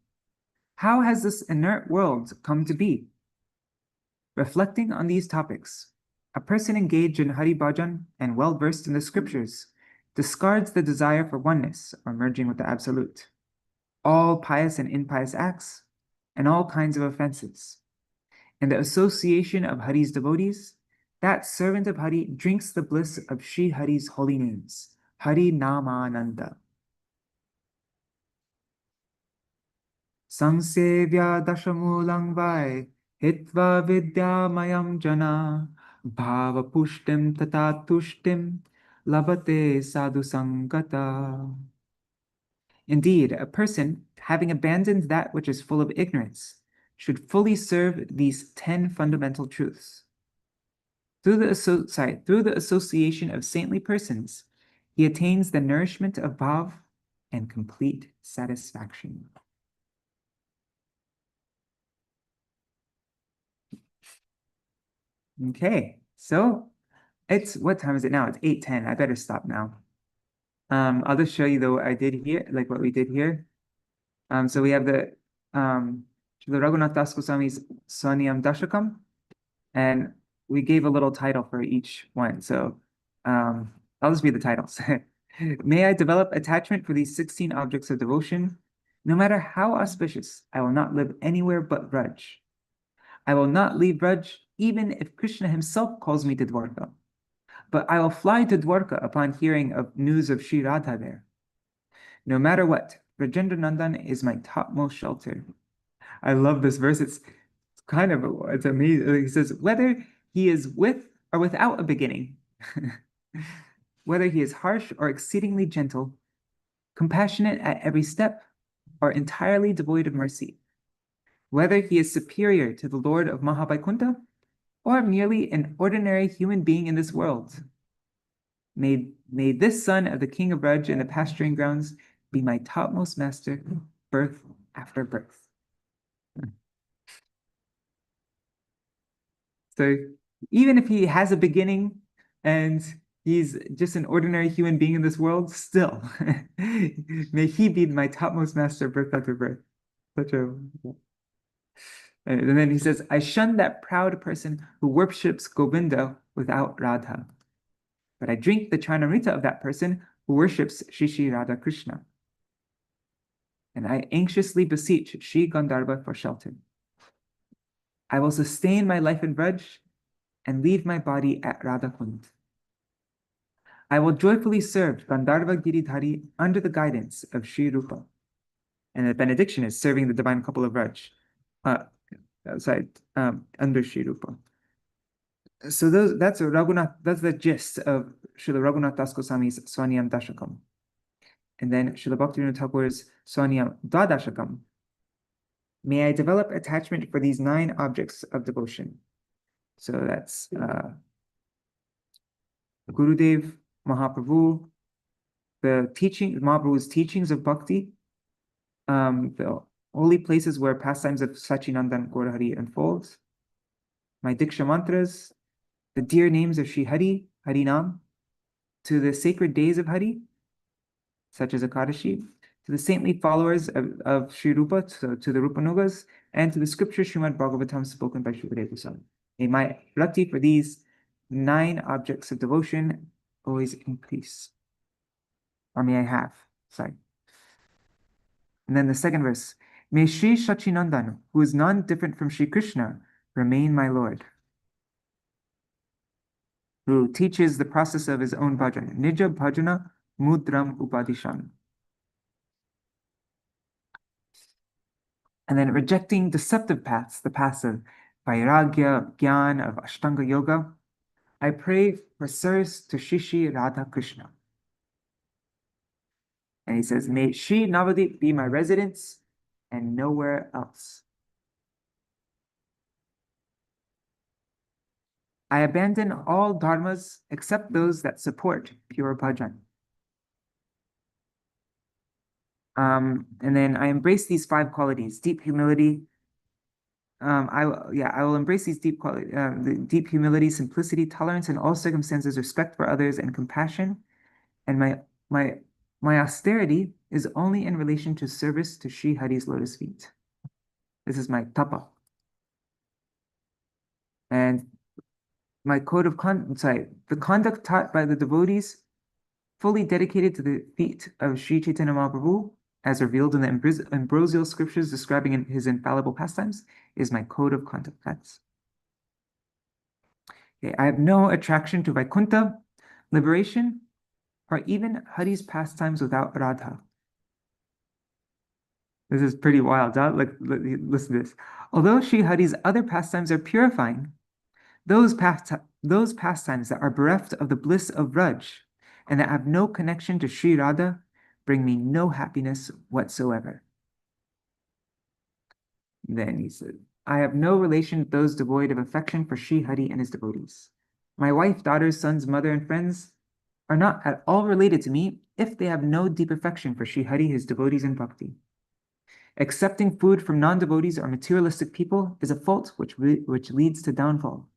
How has this inert world come to be? Reflecting on these topics, a person engaged in Hari Bhajan and well-versed in the scriptures discards the desire for oneness or merging with the Absolute, all pious and impious acts, and all kinds of offenses. In the association of Hari's devotees, that servant of Hari drinks the bliss of Sri Hari's holy names, Hari Namananda. Samsevya dashamulang vai hitva vidyamayam jana bhava pushtim tata tushtim labate sadhu sangata. Indeed, a person, having abandoned that which is full of ignorance, should fully serve these 10 fundamental truths. Through the association of saintly persons, he attains the nourishment of bhav and complete satisfaction. Okay, so what time is it now? It's 8:10. I better stop now. I'll just show you what I did here, like what we did here. So we have the Raghunath Das Goswami's Swanyam Dashakam, and we gave a little title for each one. So I'll just read the titles. May I develop attachment for these 16 objects of devotion. No matter how auspicious, I will not live anywhere but Braj. I will not leave Braj even if Krishna himself calls me to Dwarka. But I will fly to Dwarka upon hearing of news of Sri Radha there. No matter what, Rajendra Nandan is my topmost shelter. I love this verse. It's amazing. He says, whether he is with or without a beginning, whether he is harsh or exceedingly gentle, compassionate at every step, or entirely devoid of mercy, whether he is superior to the Lord of Mahavaikuntha, or merely an ordinary human being in this world, may this son of the king of Braj in the pasturing grounds be my topmost master, birth after birth. So even if he has a beginning and he's just an ordinary human being in this world, still, may he be my topmost master, birth after birth. And then he says, I shun that proud person who worships Govinda without Radha. But I drink the charnamrita of that person who worships Shri Radha Krishna. And I anxiously beseech Sri Gandharva for shelter. I will sustain my life in Braj and leave my body at Radhakund. I will joyfully serve Gandharva Giridhari under the guidance of Sri Rupa. And the benediction is serving the divine couple of Braj. Under Sri Rupa. So that's the gist of Śrīla Raghunath Das Goswami's Swanyam Dashakam. And then Śrīla Bhaktivinoda Ṭhākura's Swanyam Dvadashakam. May I develop attachment for these 9 objects of devotion. So that's Gurudev, Mahaprabhu, Mahaprabhu's teachings of bhakti, the holy places where pastimes of Sachinandan Gaur Hari unfolds, my Diksha mantras, the dear names of Sri Hari, Harinam, to the sacred days of Hari, such as Akadashi, to the saintly followers of Sri Rupa, to the Rupanugas, and to the scripture Srimad Bhagavatam spoken by Shukadeva Goswami. May my bhakti for these 9 objects of devotion always increase. Or may I have, sorry. And then the second verse, May Sri Sachinandan, who is none different from Sri Krishna, remain my Lord, who teaches the process of his own bhajan. Nija bhajana mudram upadishan. And then rejecting deceptive paths, the paths of vairagya, gyan, of Ashtanga Yoga, I pray for service to Shri Radha Krishna. And he says, may Sri Navadip be my residence and nowhere else. I abandon all dharmas except those that support pure bhajan. And then I embrace these 5 qualities: deep humility. I will embrace these deep quality, the deep humility, simplicity, tolerance in all circumstances, respect for others, and compassion. And my austerity is only in relation to service to Sri Hari's lotus feet. This is my tapa. And my code of conduct, the conduct taught by the devotees fully dedicated to the feet of Sri Chaitanya Mahaprabhu, as revealed in the ambrosial scriptures describing his infallible pastimes, is my code of conduct. Okay, I have no attraction to Vaikuntha, liberation, or even Hari's pastimes without Radha. This is pretty wild, huh? Listen to this. Although Sri Hari's other pastimes are purifying, those pastimes that are bereft of the bliss of Raj and that have no connection to Sri Radha bring me no happiness whatsoever. Then he said, I have no relation with those devoid of affection for Sri Hari and his devotees. My wife, daughters, sons, mother, and friends are not at all related to me if they have no deep affection for Sri Hari, his devotees, and bhakti. Accepting food from non-devotees or materialistic people is a fault which leads to downfall.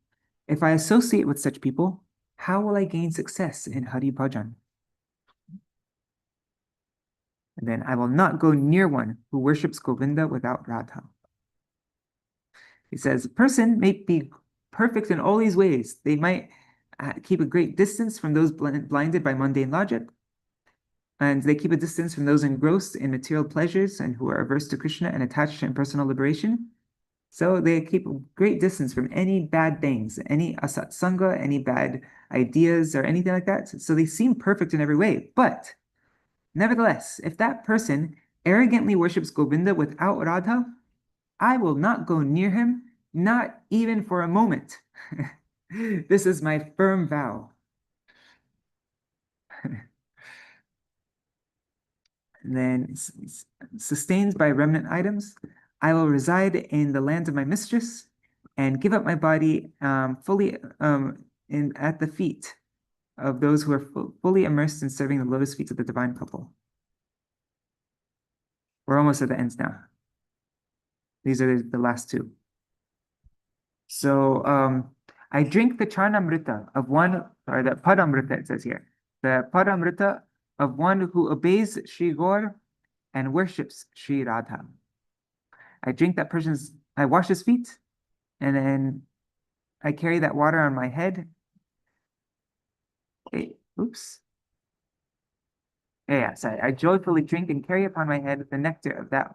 If I associate with such people, how will I gain success in Hari Bhajan? And then I will not go near one who worships Govinda without Radha. He says, a person may be perfect in all these ways. They might keep a great distance from those blinded by mundane logic, and they keep a distance from those engrossed in material pleasures and who are averse to Krishna and attached to impersonal liberation. So they keep a great distance from any bad things, any asatsanga, any bad ideas or anything like that. So they seem perfect in every way. But nevertheless, if that person arrogantly worships Govinda without Radha, I will not go near him, not even for a moment. This is my firm vow. And then, sustained by remnant items, I will reside in the land of my mistress and give up my body fully at the feet of those who are fully immersed in serving the lotus feet of the divine couple. We're almost at the end now. These are the last 2. So I drink the charnamrita of one, or the padamrita it says here, the padamrita of one who obeys Sri Gaur and worships Sri Radha. I wash his feet, and then I carry that water on my head. Oops. Yeah, sorry. I joyfully drink and carry upon my head the nectar of that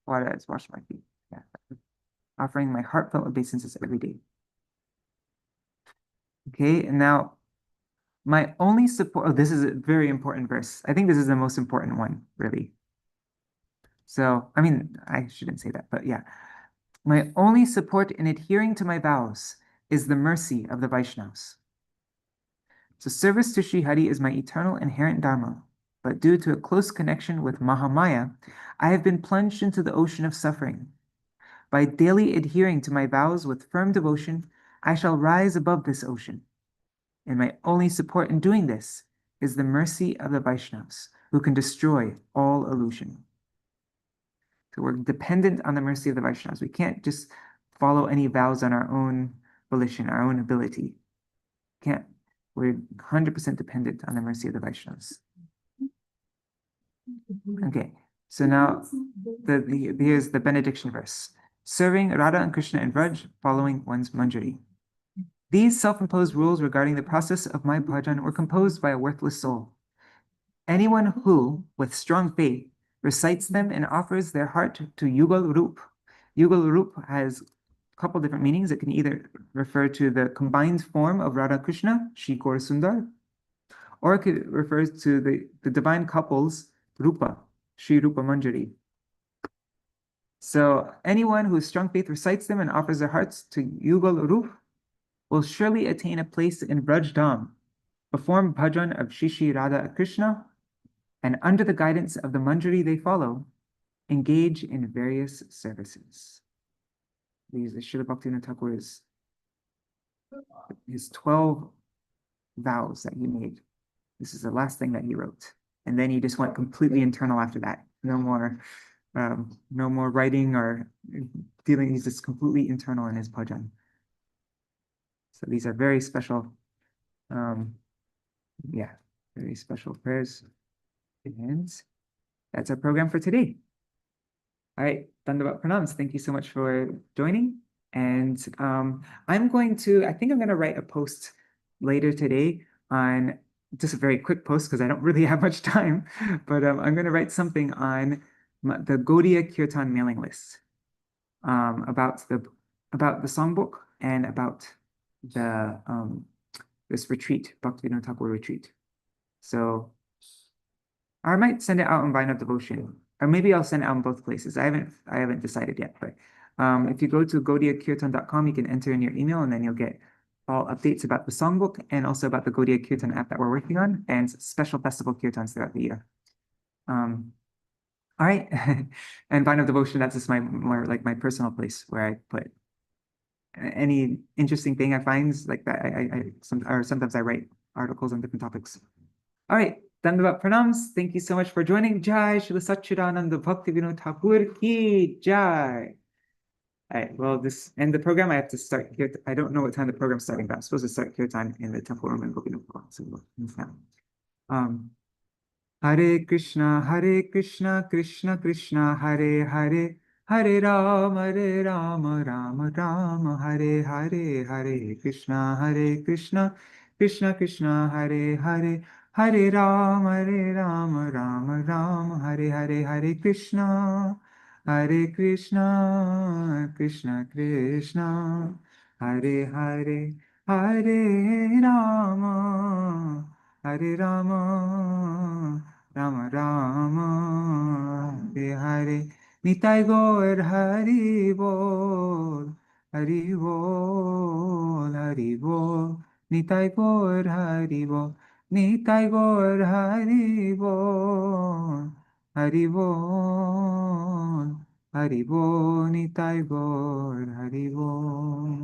water that has washed my feet. Yeah. Offering my heartfelt obeisances every day. Okay, and now my only support, this is a very important verse. I think this is the most important one, really. So, I mean, I shouldn't say that, but yeah. My only support in adhering to my vows is the mercy of the Vaishnavas. So service to Sri Hari is my eternal inherent dharma, but due to a close connection with Mahamaya, I have been plunged into the ocean of suffering. By daily adhering to my vows with firm devotion, I shall rise above this ocean. And my only support in doing this is the mercy of the Vaishnavas, who can destroy all illusion. So we're dependent on the mercy of the Vaishnavas. We can't just follow any vows on our own volition, our own ability. We're 100% dependent on the mercy of the Vaishnavas. Okay, so now here's the benediction verse. Serving Radha and Krishna and Vraj, following one's manjari. These self-imposed rules regarding the process of my bhajan were composed by a worthless soul. Anyone who, with strong faith, recites them and offers their heart to Yugal Rup. Yugal Rup has a couple different meanings. It can either refer to the combined form of Radha Krishna, Shri Gaur Sundar, or it could refer to the divine couples, Rupa, Shri Rupa Manjari. So anyone whose strong faith recites them and offers their hearts to Yugal Rup will surely attain a place in Braj Dham, perform bhajan of Shri Radha Krishna, and under the guidance of the Manjari they follow, engage in various services. These are Śrīla Bhaktivinoda Ṭhākura's his 12 vows that he made. This is the last thing that he wrote. And then he just went completely internal after that. No more writing or dealing. He's just completely internal in his bhajan. So these are very special, very special prayers. And that's our program for today. All right, Dandavat Pranams. Thank you so much for joining. And I think I'm going to write a post later today on just a very quick post because I don't really have much time, but I'm going to write something on the Gaudiya Kirtan mailing list about the songbook and about the this retreat, Bhaktivinoda Ṭhākura retreat. So I might send it out in Vine of Devotion, or maybe I'll send it out in both places. I haven't decided yet, but if you go to gaudiyakirtan.com, you can enter in your email, and then you'll get all updates about the songbook and also about the Gaudiya Kirtan app that we're working on and special festival kirtans throughout the year. All right, and Vine of Devotion, that's just more like my personal place where I put any interesting thing I find like that. Sometimes I write articles on different topics. All right. Dandavat Pranams. Thank you so much for joining. Jai Śrīla Satchidananda Bhaktivinoda Ṭhākura ki Jai. All right, well, this end the program. I have to start here. I don't know what time the program's starting, but I'm supposed to start kirtan in the temple room in Gopinath. So Hare Krishna, Krishna Krishna, Hare Hare, Hare Rama, Rama Rama, Hare Hare, Hare Krishna, Krishna Krishna, Hare Hare, Hare Rama, Rama Rama, Hare Hare, Hare Krishna, Krishna Krishna, Hare Hare, Hare Rama, Hare Rama, Rama Rama, Hare Hare. Nitai Gaur Hari Bol, Hari Bol, Hari Bol. Nitai Gaur Hari Bol, Nitai Gaur Hari Bol, Hari Bol, Hari Bol, Nitai Gaur Hari Bol.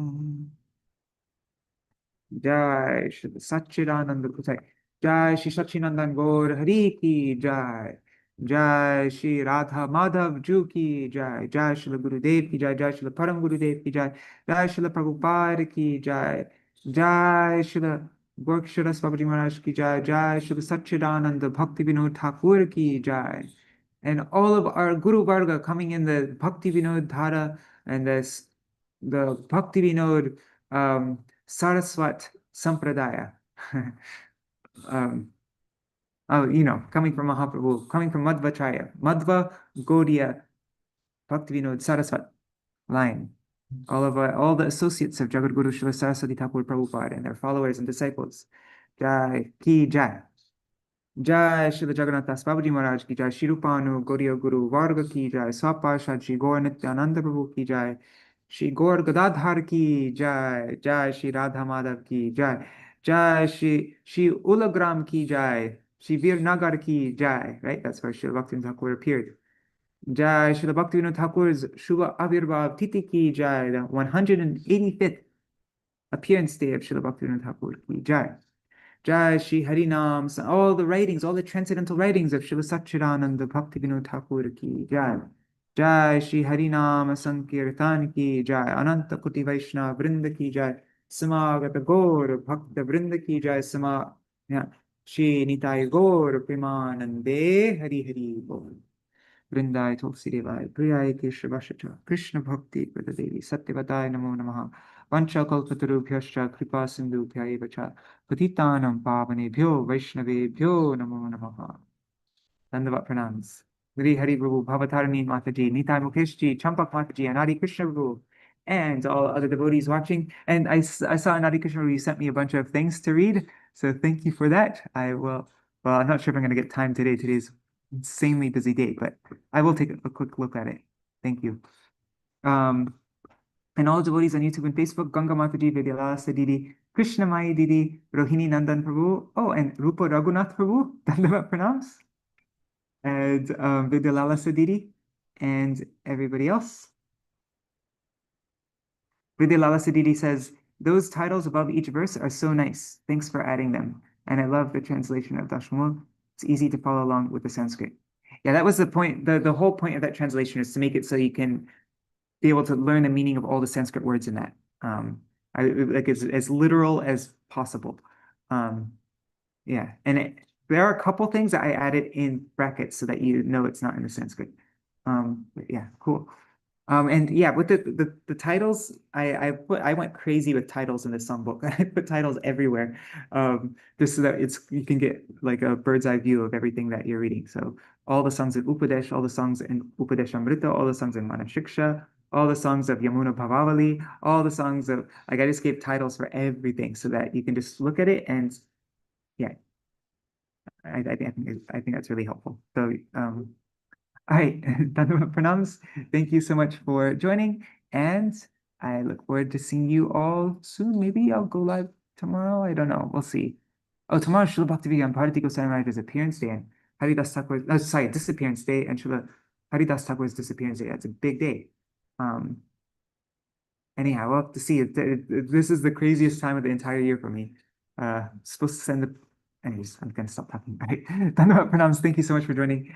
Jai Shri Satchidananda Kutai. Jai Shri Satchidananda Gaur Hari ki Jai. Jai Shri Radha Madhav Ju ki Jai. Jai Shri Gurudev ki Jai. Jai Shri Param Gurudev ki Jai. Jai Shri Prabhupada ki Jai. Jai Shri Gorksharas Babaji Maharaj ki Jai. Jai Shri Satchidananda Bhaktivinoda Ṭhākura ki Jai. And all of our Guru Varga coming in the Bhaktivinoda Dhara and the Bhaktivinoda Saraswat Sampradaya. Coming from Mahaprabhu, coming from Madhvacharya, Madhva Gaudiya Bhaktivinoda Saraswat line. All the associates of Jagadguru Srila Saraswati Thakur Prabhupada and their followers and disciples. Jai Ki Jai. Jai Srila Jagannath Das Babaji Maharaj ki Jai. Shirupanu Gaudiya Guru Varga ki Jai. Swapashad Shri Gaur Nityananda Prabhu ki Jai. Shri Gaur Gadadhar ki Jai. Jai Shri Radha Madhav ki Jai. Jai Shri Ulagram ki Jai. Shri Vir Nagar ki Jai. Right? That's where Srila Bhaktivinoda Thakur appeared. Jai Srila Bhaktivinoda Thakur's Shubha Avirbhav Titi ki Jai. The 185th appearance day of Srila Bhaktivinoda Thakur ki Jai. Jai Shri Harinam, all the writings, all the transcendental writings of Srila Satchidananda Bhaktivinoda Thakur ki Jai. Jai Shri Harinam Sankirtan ki Jai. Ananta Kuti Vaishnava Vrinda ki Jai. Samagata Gaur Bhakta Vrinda ki Jai. Shri Nitai Gaur Premanande Hari Hari Bol. Vrindai Tulsi Devai Priyai Keshavashacha Krishna Bhakti Pradadevi Satyavadai Namo Namaha Vancha Kalpatarubhyascha Kripa Sindhubhya Evacha Patitanam Pavanebhyo Vaishnavebhyo Namo Namaha. Dandavat Pranams. Hari Hari Prabhu, Bhavatarani Mataji, Nitai Mukesh ji, Champak Mataji, and Hari Krishna Prabhu, and all other devotees watching. And I saw Nadi Krishna Prabhu, you sent me a bunch of things to read. So thank you for that. Well, I'm not sure if I'm going to get time today. Today's insanely busy day, but I will take a quick look at it. Thank you. And all devotees on YouTube and Facebook, Ganga Mataji, Vidyalasa Didi, Krishna Mai Didi, Rohini Nandan Prabhu, oh, and Rupa Raghunath Prabhu, Dandavat Pranams, and Vidyalasa Didi, and everybody else. Vidyalasa Didi says, those titles above each verse are so nice. Thanks for adding them. And I love the translation of Dashmul. It's easy to follow along with the Sanskrit. Yeah, that was the point. The whole point of that translation is to make it so you can be able to learn the meaning of all the Sanskrit words in that. Like as literal as possible. Yeah, and there are a couple things that I added in brackets so that you know it's not in the Sanskrit. But yeah, cool. And yeah, with the titles, I went crazy with titles in this songbook. I put titles everywhere, just so that you can get like a bird's eye view of everything that you're reading. So all the songs in Upadesh, all the songs in Upadeshamrita, all the songs in Manashiksha, all the songs of Yamuna Bhavavali, all the songs of like I just gave titles for everything so that you can just look at it and yeah, I think that's really helpful. So all right, Dandavat Pranams. Thank you so much for joining, and I look forward to seeing you all soon. Maybe I'll go live tomorrow. I don't know. We'll see. Oh, tomorrow Śrīla Bhaktivinoda Bharati Goswami Maharaj's appearance day and Haridas Thakur's, sorry, disappearance day and Śrīla Haridas Thakur's disappearance day. That's a big day. Anyhow, we'll have to see. This is the craziest time of the entire year for me. Supposed to send the. Anyways, I'm gonna stop talking. All right. Dandavat Pranams. Thank you so much for joining.